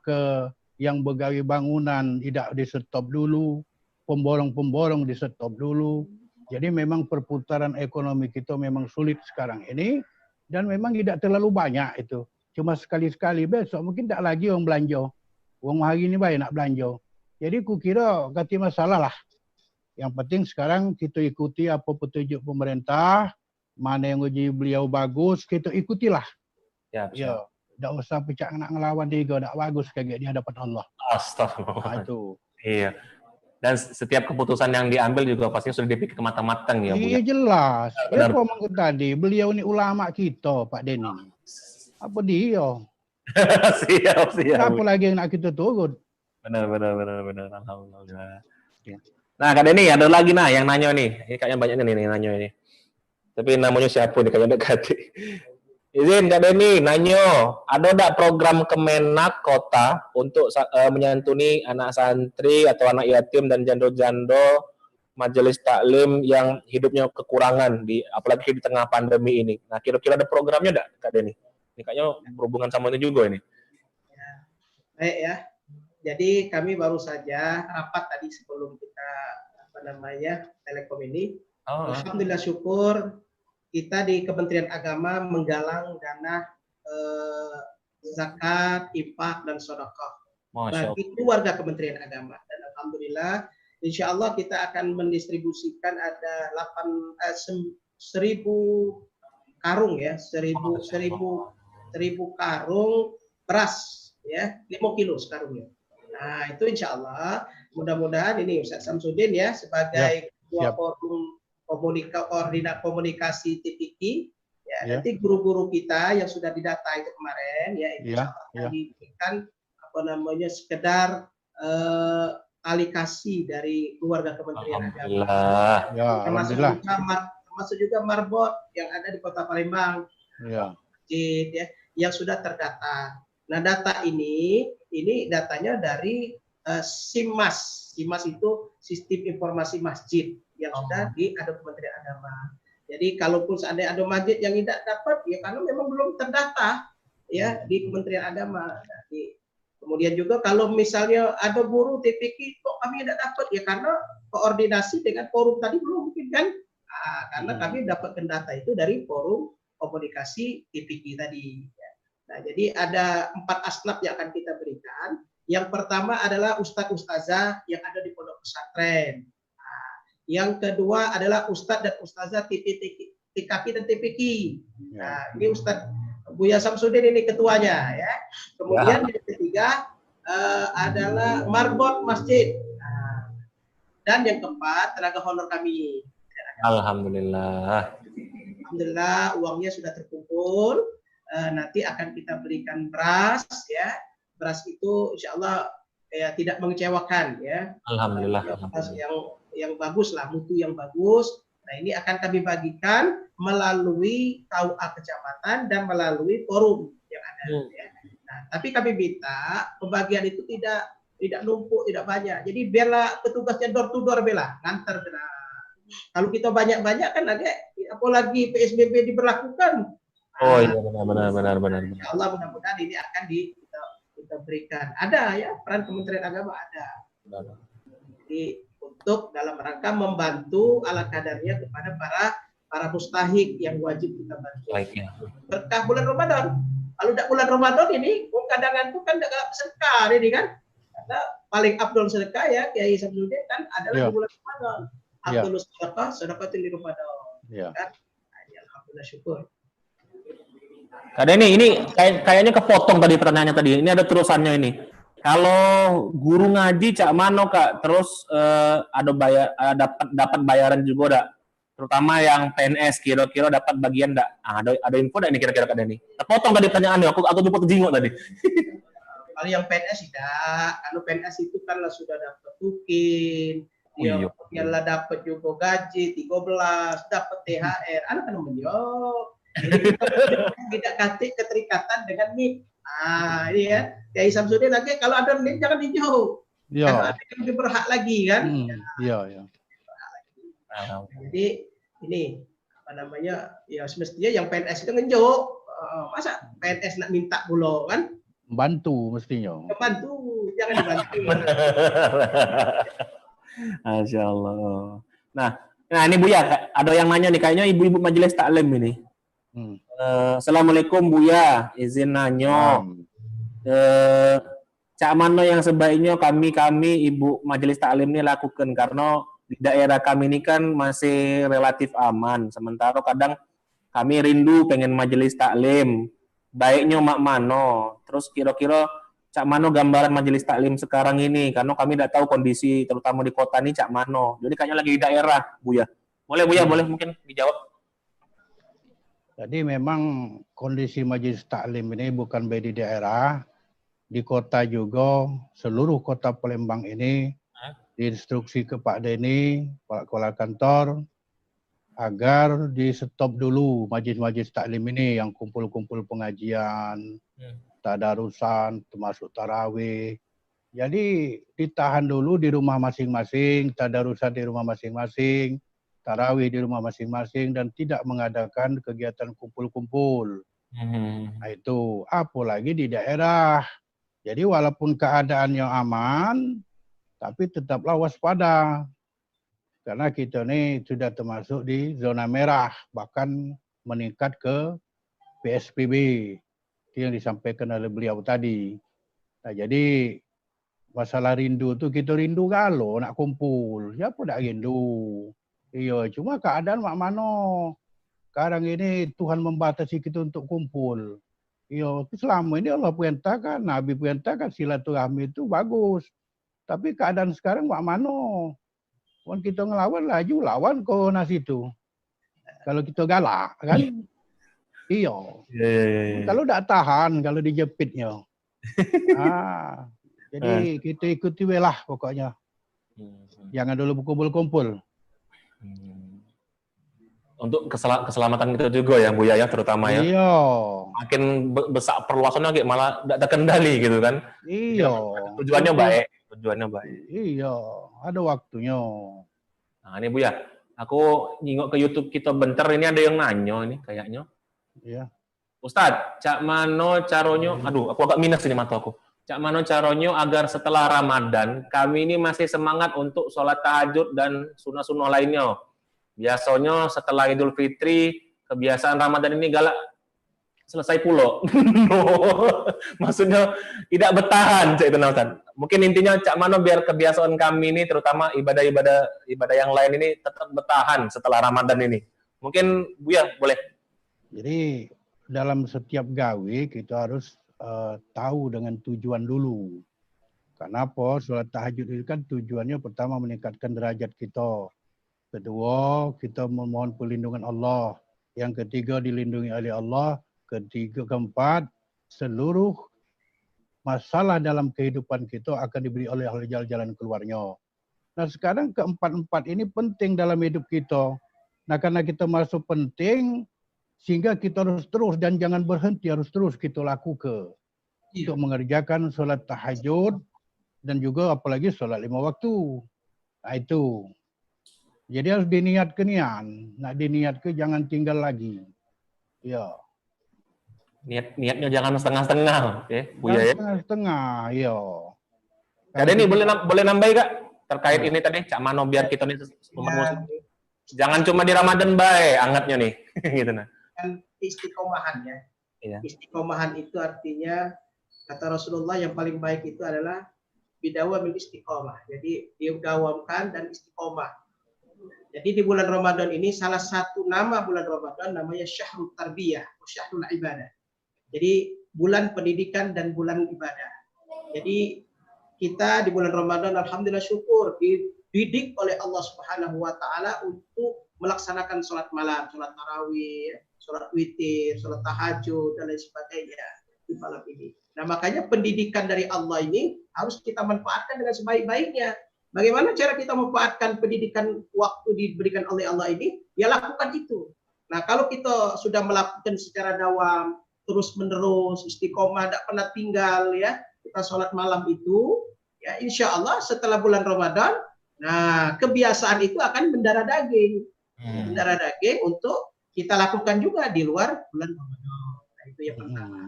yang begawi bangunan tidak di stop dulu, pemborong-pemborong di stop dulu. Jadi memang perputaran ekonomi kita memang sulit sekarang ini dan memang tidak terlalu banyak itu. Cuma sekali-sekali, besok mungkin tak lagi orang belanja. Orang hari ini baik nak belanja. Jadi kukira kata masalah lah. Yang penting sekarang kita ikuti apa petunjuk pemerintah, mana yang uji beliau bagus, kita ikutilah. Ya, tak usah pecah nak ngelawan dia, tak bagus kayak di hadapan Allah. Astagfirullah. Itu. Iya. Dan setiap keputusan yang diambil juga pastinya sudah dipikir matang-matang ya, Bu. Iya jelas. Benar. Dia ngomong tadi, beliau ini ulama kita, Pak Denny. Apa dia? Siap. Apa lagi yang nak kita turut? Benar. Alhamdulillah. Ya. Nah, Kak Denny, ada lagi yang nanya nih. Ini kayaknya banyak nih nanya ini. Tapi namanya siapa nih? Kayaknya dekat. Izin Kak Denny, nanya, ada enggak program Kemenak Kota untuk menyantuni anak santri atau anak yatim dan jando-jando majelis taklim yang hidupnya kekurangan apalagi di tengah pandemi ini. Nah, kira-kira ada programnya enggak Kak Denny? Ini kayaknya berhubungan sama itu juga ini. Ya. Baik ya. Jadi kami baru saja rapat tadi sebelum kita Telekom ini. Alhamdulillah syukur kita di Kementerian Agama menggalang dana zakat, infak dan sedekah bagi keluarga Kementerian Agama. Dan alhamdulillah insya Allah kita akan mendistribusikan ada 1.000 karung ya, 1.000 karung beras ya, 5 kilo sekarungnya. Nah itu insya Allah mudah-mudahan ini Ustaz Samsudin ya sebagai ketua forum komunikasi TPQ ya, nanti guru-guru kita yang sudah didata itu kemarin ya insya Allah akan diberikan sekedar alikasi dari keluarga Kementerian Agama. Termasuk juga marbot yang ada di Kota Palembang. Yang sudah terdata. Nah, data ini datanya dari SIMMAS. SIMMAS itu Sistem Informasi Masjid yang sudah ada Kementerian Agama. Jadi kalaupun seandainya ada masjid yang tidak dapat ya karena memang belum terdata ya di Kementerian Agama. Kemudian juga kalau misalnya ada guru TPQ kok kami tidak dapat ya karena koordinasi dengan forum tadi belum mungkin kan? Karena kami dapatkan data itu dari forum komunikasi TPQ tadi. Nah, jadi ada 4 asnaf yang akan kita berikan. Yang pertama adalah ustadz-ustazah yang ada di pondok pesantren. Yang kedua adalah ustadz dan ustazah TKP dan TPQ. Nah, ini Buya Samsudin ini ketuanya ya. Kemudian yang ketiga adalah marbot masjid. Nah, dan yang keempat tenaga honor kami. Alhamdulillah. Alhamdulillah uangnya sudah terkumpul. Nanti akan kita berikan beras ya. Beras itu insya Allah ya tidak mengecewakan ya. Alhamdulillah. Beras yang bagus lah, mutu yang bagus. Nah ini akan kami bagikan melalui KUA kecamatan dan melalui forum yang ada. Ya. Nah, tapi kami minta pembagian itu tidak numpuk, tidak banyak. Jadi biarlah petugasnya door to door bela, ngantar bela. Kalau kita banyak-banyak kan apalagi PSBB diberlakukan. Oh iya benar. Ya Allah mudah-mudahan ini akan kita berikan. Ada ya peran Kementerian Agama ada. Benar. Jadi untuk dalam rangka membantu ala kadarnya kepada para mustahik yang wajib kita bantu. Baiknya. Berkah bulan Ramadan. Kalau tidak bulan Ramadan ini, kadang itu kan tidak sedekah ini kan. Karena paling abdul sedekah ya Kiai Samsudin kan adalah bulan Ramadan. Abdul sedekah, sedekatul Ramadan. Ya. Kan? Alhamdulillah syukur. Kadang ini kayaknya kepotong tadi pertanyaannya tadi. Ini ada terusannya ini. Kalau guru ngaji Cak Mano Kak, terus dapat bayaran juga enggak? Terutama yang PNS kira-kira dapat bagian enggak? Ada info enggak ini kira-kira Kak Deni? Terpotong tadi pertanyaannya, aku lupa terjingok tadi. Kalau yang PNS tidak, kalau PNS itu kan sudah dapat tukin, dia lah dapat juga gaji 13, dapat THR, anak kan menjawab. Jadi kita tidak keterikatan dengan NIP. Ini ya, Kiai Samsudin lagi kalau ada NIP jangan dijauh. Iya. Kalau ada yang lebih berhak lagi kan. Iya. Jadi ini apa namanya? Ya semestinya yang PNS itu ngejuk. Masa PNS nak minta pula kan? Bantu mestinya. Bantu, jangan dibantu. Masya Allah. Nah ini Buya, ada yang nanya nih, kayaknya ibu-ibu majelis taklim ini. Assalamualaikum Buya, izin nanyo. Cak Mano yang sebaiknya kami ibu majelis taklim ini lakukan, karena di daerah kami ini kan masih relatif aman. Sementara kadang kami rindu pengen majelis taklim. Baiknya Mak Mano. Terus kira-kira Cak Mano gambaran majelis taklim sekarang ini, karena kami tidak tahu kondisi terutama di kota ini Cak Mano. Jadi kayaknya lagi di daerah, Buya. Boleh Buya, boleh mungkin dijawab. Jadi memang kondisi majelis taklim ini bukan baik di daerah, di kota juga, seluruh kota Palembang ini diinstruksi ke Pak Deni, Pak Kepala Kantor, agar di stop dulu majelis-majelis taklim ini yang kumpul-kumpul pengajian, tadarusan, termasuk tarawih. Jadi ditahan dulu di rumah masing-masing, tadarusan di rumah masing-masing, tarawih di rumah masing-masing, dan tidak mengadakan kegiatan kumpul-kumpul. Nah itu, apalagi di daerah. Jadi walaupun keadaan yang aman, tapi tetaplah waspada. Karena kita ini sudah termasuk di zona merah, bahkan meningkat ke PSBB. Itu yang disampaikan oleh beliau tadi. Nah jadi masalah rindu itu kita rindu kalau nak kumpul. Siapa tak rindu? Iya, cuma keadaan mak mano. Sekarang ini Tuhan membatasi kita untuk kumpul. Iya, selama ini Allah perintahkan, Nabi perintahkan silaturahmi itu bagus. Tapi keadaan sekarang mak mano. Kalau kita ngelawan, laju lawan corona situ. Kalau kita galak, kan? Iya. Kalau tak tahan, kalau dijepitnya. Jadi kita ikuti lah pokoknya. Jangan dulu kumpul-kumpul. Untuk keselamatan kita juga ya Bu ya, terutama ya. Iya. Makin besar perluasannya kayak malah tidak terkendali gitu kan. Iya. Tujuannya baik. Iya, ada waktunya. Nah ini Bu ya, aku nyingok ke YouTube kita bentar, ini ada yang nanya ini kayaknya. Iya. Ustadz, Cak Mano caronyo, aduh aku agak minus ini mata aku. Cak Mano caronyo agar setelah Ramadan kami ini masih semangat untuk sholat tahajud dan sunnah-sunnah lainnya. Biasanya setelah Idul Fitri, kebiasaan Ramadan ini galak selesai pulau. Maksudnya tidak bertahan, Cak itu Ustaz. Mungkin intinya Cak Mano biar kebiasaan kami ini, terutama ibadah yang lain ini tetap bertahan setelah Ramadan ini. Mungkin Bu ya boleh. Jadi dalam setiap gawe kita harus tahu dengan tujuan dulu. Kenapa? Sholat tahajud itu kan tujuannya pertama meningkatkan derajat kita. Kedua, kita memohon perlindungan Allah. Yang ketiga, dilindungi oleh Allah. Keempat, seluruh masalah dalam kehidupan kita akan diberi oleh Allah jalan keluarnya. Nah sekarang keempat-empat ini penting dalam hidup kita. Nah karena kita masuk penting, sehingga kita harus terus dan jangan berhenti, harus terus kita lakukan. Untuk mengerjakan sholat tahajud dan juga apalagi sholat 5 waktu. Nah itu. Jadi harus diniatkan nian. Nak diniatkan jangan tinggal lagi. Ya. Niatnya jangan setengah-setengah, ya, Buya ya. Setengah-setengah, ya. Kak Denny boleh nambahin Kak terkait ini tadi Cak Mano biar kita nih umat muslim. Jangan cuma di Ramadan bae angatnya nih, gitu nah. Istiqomahan ya. Iya. Istiqomahan itu artinya kata Rasulullah yang paling baik itu adalah bidawamil istiqomah. Jadi didawamkan dan istiqomah. Jadi di bulan Ramadan ini salah satu nama bulan Ramadan namanya Syahrul Tarbiyah, Syahrul Ibadah. Jadi bulan pendidikan dan bulan ibadah. Jadi kita di bulan Ramadan alhamdulillah syukur dididik oleh Allah Subhanahu wa taala untuk melaksanakan sholat malam, sholat tarawih, sholat witir, sholat tahajud dan lain sebagainya di malam ini. Nah, makanya pendidikan dari Allah ini harus kita manfaatkan dengan sebaik-baiknya. Bagaimana cara kita memanfaatkan pendidikan waktu diberikan oleh Allah ini? Ya lakukan itu. Nah, kalau kita sudah melakukan secara dawam, terus-menerus, istiqomah, tidak pernah tinggal, ya, kita sholat malam itu, ya insya Allah setelah bulan Ramadan, nah kebiasaan itu akan mendarah daging. Mendarah daging untuk kita lakukan juga di luar bulan Ramadan. Nah, itu yang pertama.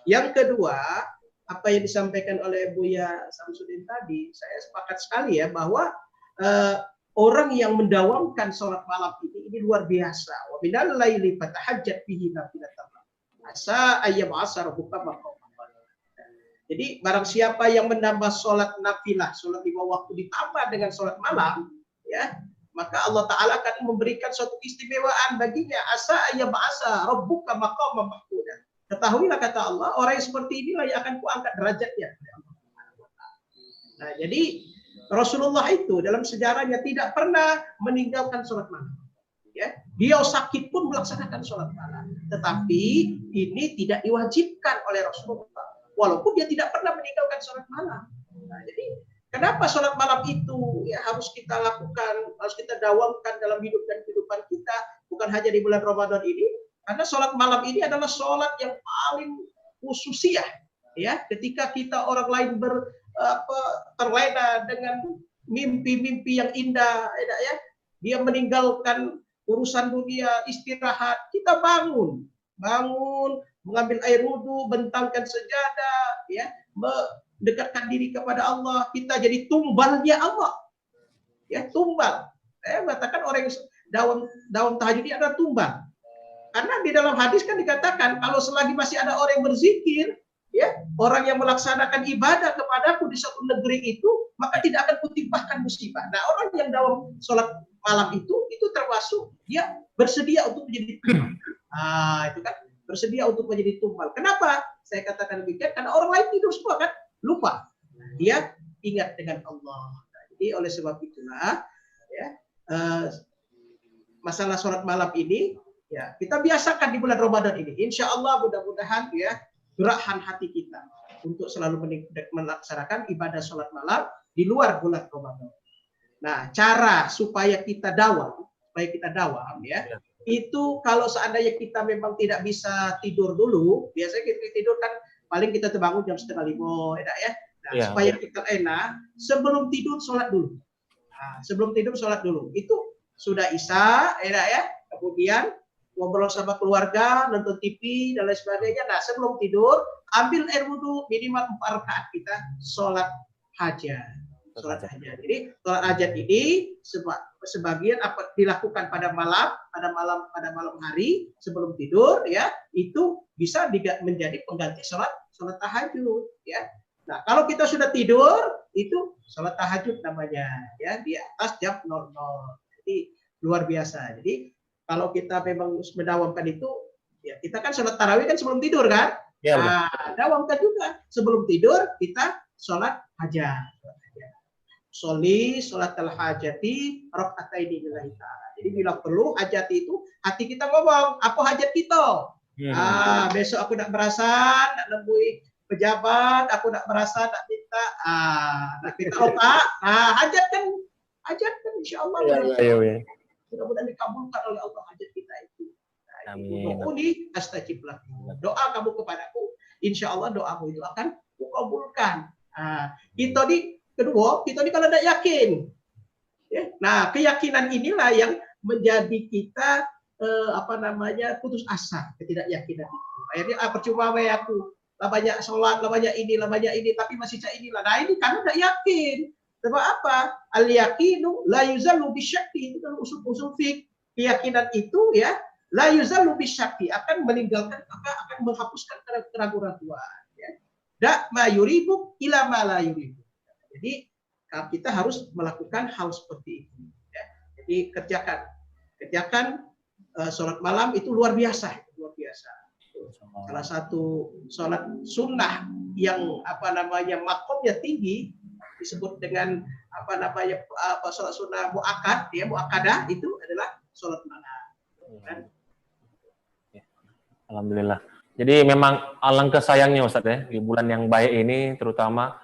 Yang kedua, apa yang disampaikan oleh Buya Samsudin tadi, saya sepakat sekali ya bahwa orang yang mendawamkan sholat malam ini luar biasa. Wa minal laili fatahajjat bihi nafilatan asa ayyam asar buka maqam. Jadi barang siapa yang menambah sholat nafilah, sholat 5 waktu ditambah dengan sholat malam, ya maka Allah Taala akan memberikan suatu keistimewaan baginya. Asa ayyam asar rabbuka maqam mahmuda. Ketahuilah kata Allah, orang yang seperti inilah yang akan kuangkat derajatnya. Nah, jadi Rasulullah itu dalam sejarahnya tidak pernah meninggalkan sholat malam. Ya, dia sakit pun melaksanakan sholat malam. Tetapi ini tidak diwajibkan oleh Rasulullah. Walaupun dia tidak pernah meninggalkan sholat malam. Nah, jadi kenapa sholat malam itu ya harus kita lakukan, harus kita dawamkan dalam hidup dan kehidupan kita, bukan hanya di bulan Ramadan ini. Karena sholat malam ini adalah sholat yang paling khususiyah, ya. Ketika kita orang lain terlena dengan mimpi-mimpi yang indah, ya, dia meninggalkan urusan dunia, istirahat, kita bangun, mengambil air wudhu, bentangkan sejadah, ya, mendekatkan diri kepada Allah, kita jadi tumbalnya Allah, ya, tumbal. Saya mengatakan orang yang dawam tahajud ini adalah tumbal. Karena di dalam hadis kan dikatakan kalau selagi masih ada orang yang berzikir, ya, orang yang melaksanakan ibadah kepadaku di suatu negeri itu, maka tidak akan kutimpahkan musibah. Nah, orang yang dalam sholat malam itu termasuk dia bersedia untuk menjadi tumbal. Nah, itu kan bersedia untuk menjadi tumbal. Kenapa? Saya katakan demikian karena orang lain tidur semua kan, lupa. Dia ingat dengan Allah. Nah, jadi oleh sebab itulah, ya, masalah sholat malam ini. Ya, kita biasakan di bulan Ramadan ini. Insya Allah mudah-mudahan ya gerakan hati kita untuk selalu melaksanakan ibadah sholat malam di luar bulan Ramadan. Nah, cara supaya kita dawam ya, itu kalau seandainya kita memang tidak bisa tidur dulu, biasanya kita tidur kan paling kita terbangun jam 4:30, ya. Nah, supaya kita enak, sebelum tidur sholat dulu. Nah, sebelum tidur sholat dulu. Itu sudah isya, ya. Kemudian ngobrol sama keluarga, nonton TV dan lain sebagainya. Nah, sebelum tidur ambil air wudhu minimal 4 rakaat kita sholat hajat. Sholat hajat. Jadi sholat hajat ini sebagian apa dilakukan pada malam hari sebelum tidur, ya, itu bisa menjadi pengganti sholat tahajud, ya. Nah, kalau kita sudah tidur itu sholat tahajud namanya, ya, di atas jam 00. Jadi luar biasa. Jadi kalau kita memang mendawamkan itu, Ya, kita kan sholat tarawih kan sebelum tidur kan? Ya, nah, ada waktu juga sebelum tidur kita sholat hajat. Sholat al-hajati rakaataini lillahi ta'ala. Jadi bila perlu hajat itu hati kita ngomong apa hajat kita. Besok aku nak merasa nak nemui pejabat, aku nak merasa nak minta nak kita otak. Hajat kan insyaallah mudah-mudahan dikabulkan oleh Allah hajat kita itu. Amin. Doa astajib lakum. Doa kamu kepadaku, insyaallah doamu itu akan kukabulkan. Kita kalau tidak yakin, ya. Nah keyakinan inilah yang menjadi kita putus asa, ketidakyakinan itu. Akhirnya percuma aku lah banyak sholat, lah banyak ini, tapi masih cak inilah. Nah ini karena tidak yakin. Sebab apa? Al yakinu la yuzalu bisyakki, itu kan usul fik. Keyakinan itu ya la yuzalu bisyakki, akan meninggalkan akan menghapuskan keraguan-keraguan. Ya. Da ma yuribu ila ma la yuribu. Jadi kita harus melakukan hal seperti itu. Ya. Jadi kerjakan sholat malam itu luar biasa. Salah satu sholat sunnah yang makomnya tinggi disebut dengan sholat sunnah muakkadah itu adalah sholat malam. Alhamdulillah. Jadi memang alangkah sayangnya Ustaz ya, di bulan yang baik ini terutama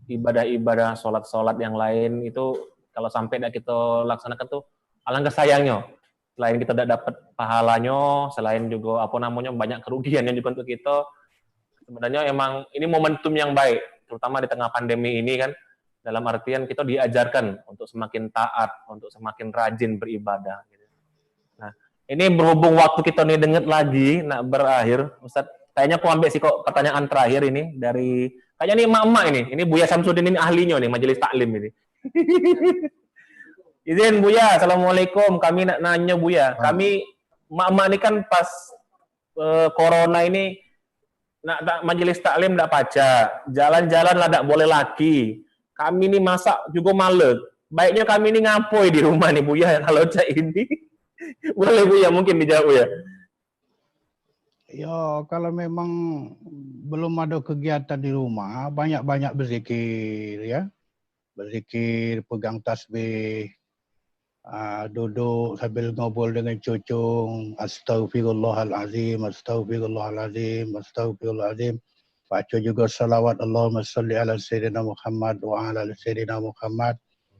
ibadah-ibadah sholat-sholat yang lain itu kalau sampai tidak kita laksanakan tuh alangkah sayangnya. Selain kita tidak dapat pahalanya, selain juga banyak kerugiannya juga untuk kita. Sebenarnya emang ini momentum yang baik, terutama di tengah pandemi ini kan, dalam artian kita diajarkan untuk semakin taat, untuk semakin rajin beribadah. Nah, ini berhubung waktu kita nih dengar lagi, nak berakhir, Ustaz, kayaknya aku ambil sih kok pertanyaan terakhir ini dari, kayaknya nih emak-emak ini Buya Samsudin ini ahlinya nih, majelis taklim ini. Izin Buya, Assalamualaikum, kami nak nanya Buya, kami emak-emak ini kan pas corona ini, nak majelis taklim tidak pacak, jalan-jalan lah tidak boleh lagi. Kami ini masak juga malas. Baiknya kami ini ngapoi di rumah nih Buya kalau cak ini. Boleh Buya mungkin dijawab ya. Ya kalau memang belum ada kegiatan di rumah, banyak-banyak berzikir ya. Berzikir, pegang tasbih, duduk sambil ngobrol dengan cucung, Astaghfirullahalazim, Astaghfirullahalazim, Astaghfirullahalazim. Baca juga salawat Allahumma salli ala Sayyidina Muhammad wa ala Sayyidina Muhammad.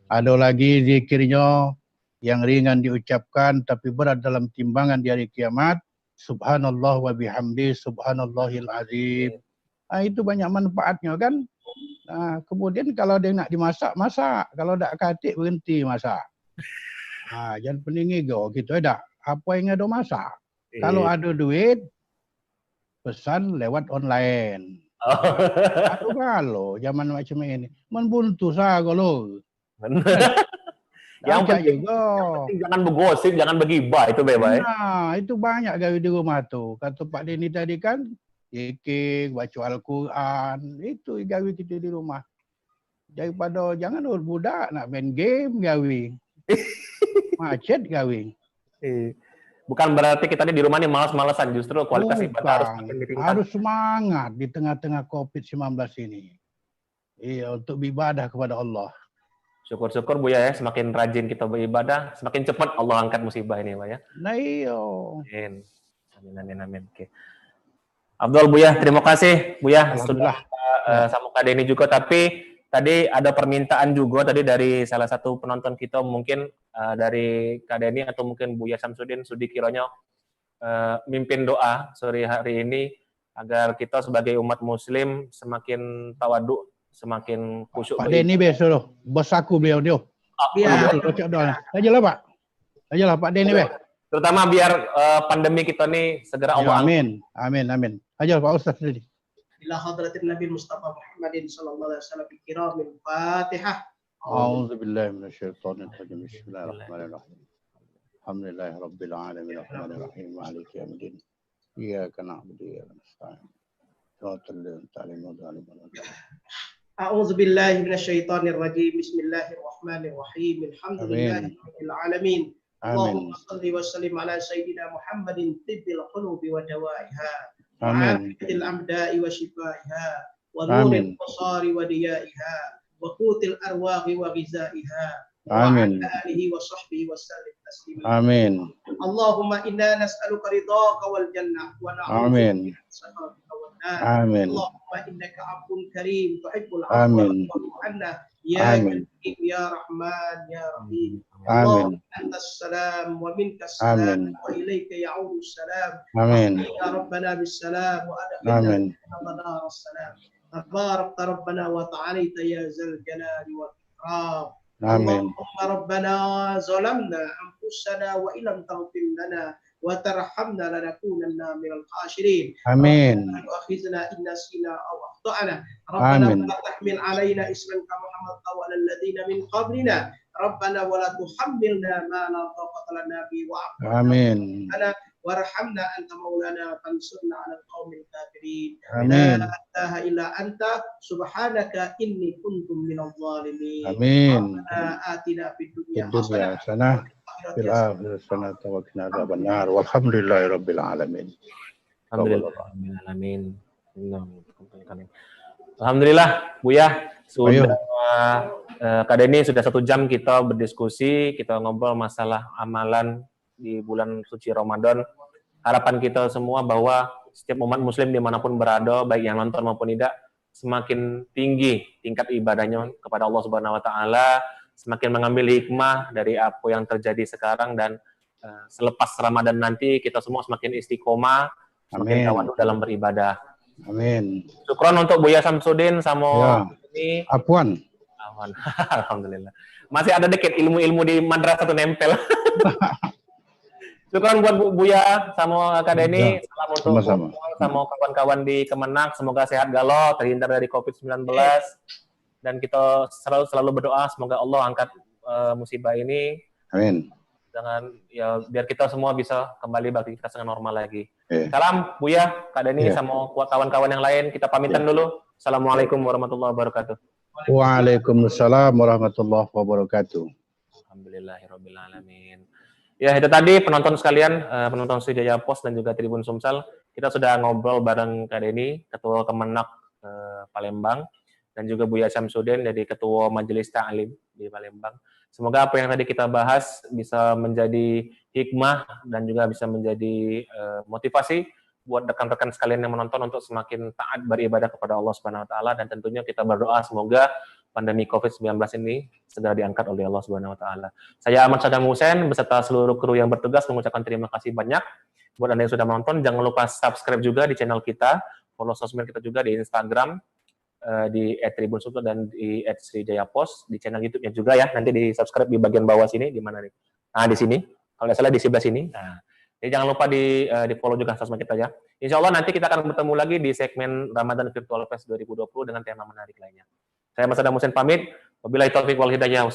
Ada lagi zikirnya yang ringan diucapkan tapi berat dalam timbangan di hari kiamat. Subhanallah wa bihamdi, subhanallahil azim. Itu banyak manfaatnya kan. Kemudian kalau dia nak dimasak, masak. Kalau tak katik, berhenti masak. Jangan pening ego gitu ada. Apa yang ada masak? Kalau ada duit, pesan lewat online. Kalau zaman macam ini, membuntu saya kalau. Yang penting jangan bergosip, jangan bergibah, itu bebas. Nah, itu banyak gawe di rumah tuh. Kata Pak Denny tadi kan, zikir, baca Al-Quran, itu gawe kita di rumah. Daripada jangan budak nak main game gawe. Macet gawe. Bukan berarti kita di rumah ini malas-malasan, justru kualitas ibadah harus ditingkatkan. Harus semangat di tengah-tengah COVID-19 ini. Iya, untuk beribadah kepada Allah. Syukur-syukur Buya ya, semakin rajin kita beribadah, semakin cepat Allah angkat musibah ini, Pak ya. Nah iya. Amin. Oke. Abdul Buya, terima kasih Buya sudah sama Kak Denny juga. Tapi tadi ada permintaan juga tadi dari salah satu penonton kita, mungkin dari Kak Denny atau mungkin Buya Samsudin Sudi kiranya mimpin doa sore hari ini agar kita sebagai umat Muslim semakin tawaduk, semakin khusyuk. Pak Denny besok loh, bos aku beliau dia. Ajalah Pak. Ajalah Pak Denny beh. Terutama biar pandemi kita nih segera Allah. Amin. Ajalah Pak Ustaz tadi. Ila hadratin Nabi Mustafa Muhammadin sallallahu alaihi wasallam bikiramil Fatihah. A'udzubillahi minasyaitonir rajim. Bismillahirrahmanirrahim. Alhamdulillahi rabbil alamin arrahmanir rahim maliki yaumiddin. Iyyaka na'budu wa iyyaka nasta'in. Shiratal ladzina an'amta 'alaihim. A'udzu billahi minasyaitonir rajim. Bismillahirrahmanirrahim. Alhamdulillahirabbil alamin. Allahumma salli wa sallim ala sayyidina Muhammadin tibbil qulubi wa dawaiha wa Amin. afiyatil amda'i wa shifaiha wa Amin. nuril qasari wa diyaiha wa qutil arwahi wa ghizaiha Amin. wa ala alihi wa sahbihi wa sallim taslima. Amin. Allahumma inna nas'aluka ridhaka wal jannah wa Amin. na'udzu bika min sakhatika wan nar. Amin. Allahumma innaka 'afuwun karim tuhibbul 'afwa Amin. fa'fu 'anna ya Amin. karim ya rahman ya rahim. Amin. Allahumma antas salam wa minkas salam Amin. wa ilayka ya'udu salam. Amin. Ya rabbana bis salam wa adkhilna Amin. dar salam. Tabarakta rabbana wa ta'alaita ya zal jalali wal ikram. Amin. Allahumma rabbana zalamna anfusana wa illam taghfir lana wa tarhamna lanakunanna minal khasirin. Amin. Akhizna in nasina aw akhtana. Rabbana Amin. la tahmil alaina isran kama hamaltahu ala alladhina min qablina. Rabbana wa la tuhammilna ma la taqata lana bihi wa'fu 'anna Amin. warhamna anta maulana fansurna 'alal qaumil kafirin. Amin. La ilaha illa anta subhanaka inni kuntu minadh dhalimin. Amin. Atina fid dunya Dunya hasanah, fil akhirati hasanah wa qina adzabannar. Walhamdulillahirabbil alamin. Alhamdulillah. Alhamdulillah, Buya, sudah Kak Denny sudah 1 jam kita berdiskusi, kita ngobrol masalah amalan di bulan suci Ramadan. Harapan kita semua bahwa setiap umat muslim dimanapun berada, baik yang nonton maupun tidak, semakin tinggi tingkat ibadahnya kepada Allah Subhanahu Wa Taala, semakin mengambil hikmah dari apa yang terjadi sekarang, dan selepas Ramadan nanti kita semua semakin istiqomah, semakin tawadhu dalam beribadah. Amin. Syukron untuk Buya Samsudin sama ini. Afwan. Alhamdulillah. Masih ada dikit ilmu-ilmu di madrasah tuh nempel. Syukron buat Buya sama Kak Denny. Salam untuk sama kawan-kawan di Kemenak. Semoga sehat galau, terhindar dari COVID-19. Dan kita selalu berdoa semoga Allah angkat musibah ini. Amin. Dengan ya biar kita semua bisa kembali beraktivitas dengan normal lagi. Salam Buya, Kak Denny sama kawan-kawan yang lain. Kita pamitan dulu. Assalamualaikum warahmatullahi wabarakatuh. Waalaikumsalam warahmatullahi wabarakatuh. Alhamdulillahirabbil alamin. Ya, itu tadi penonton sekalian, penonton Sriwijaya Post dan juga Tribun Sumsel. Kita sudah ngobrol bareng Kak Denny, Ketua Kemenak Palembang, dan juga Buya Samsudin jadi Ketua Majelis Ta'lim di Palembang. Semoga apa yang tadi kita bahas bisa menjadi hikmah dan juga bisa menjadi motivasi buat rekan-rekan sekalian yang menonton untuk semakin taat beribadah kepada Allah Subhanahu Wa Taala, dan tentunya kita berdoa semoga pandemi COVID-19 ini segera diangkat oleh Allah Subhanahu Wa Taala. Saya Ahmad Saddam Hussein beserta seluruh kru yang bertugas mengucapkan terima kasih banyak buat Anda yang sudah menonton. Jangan lupa subscribe juga di channel kita, follow sosmed kita juga di Instagram di @tribun_sumsel dan di @sriwijaya post, di channel YouTube-nya juga ya. Nanti di subscribe di bagian bawah sini, di mana nih? Nah, di sini. Kalau nggak salah di sebelah sini. Nah, jadi jangan lupa di follow juga sosmed kita ya. Insya Allah nanti kita akan bertemu lagi di segmen Ramadan Virtual Fest 2020 dengan tema menarik lainnya. Saya Mas Saddam Hussein pamit. Wabillahi taufiq wal hidayah.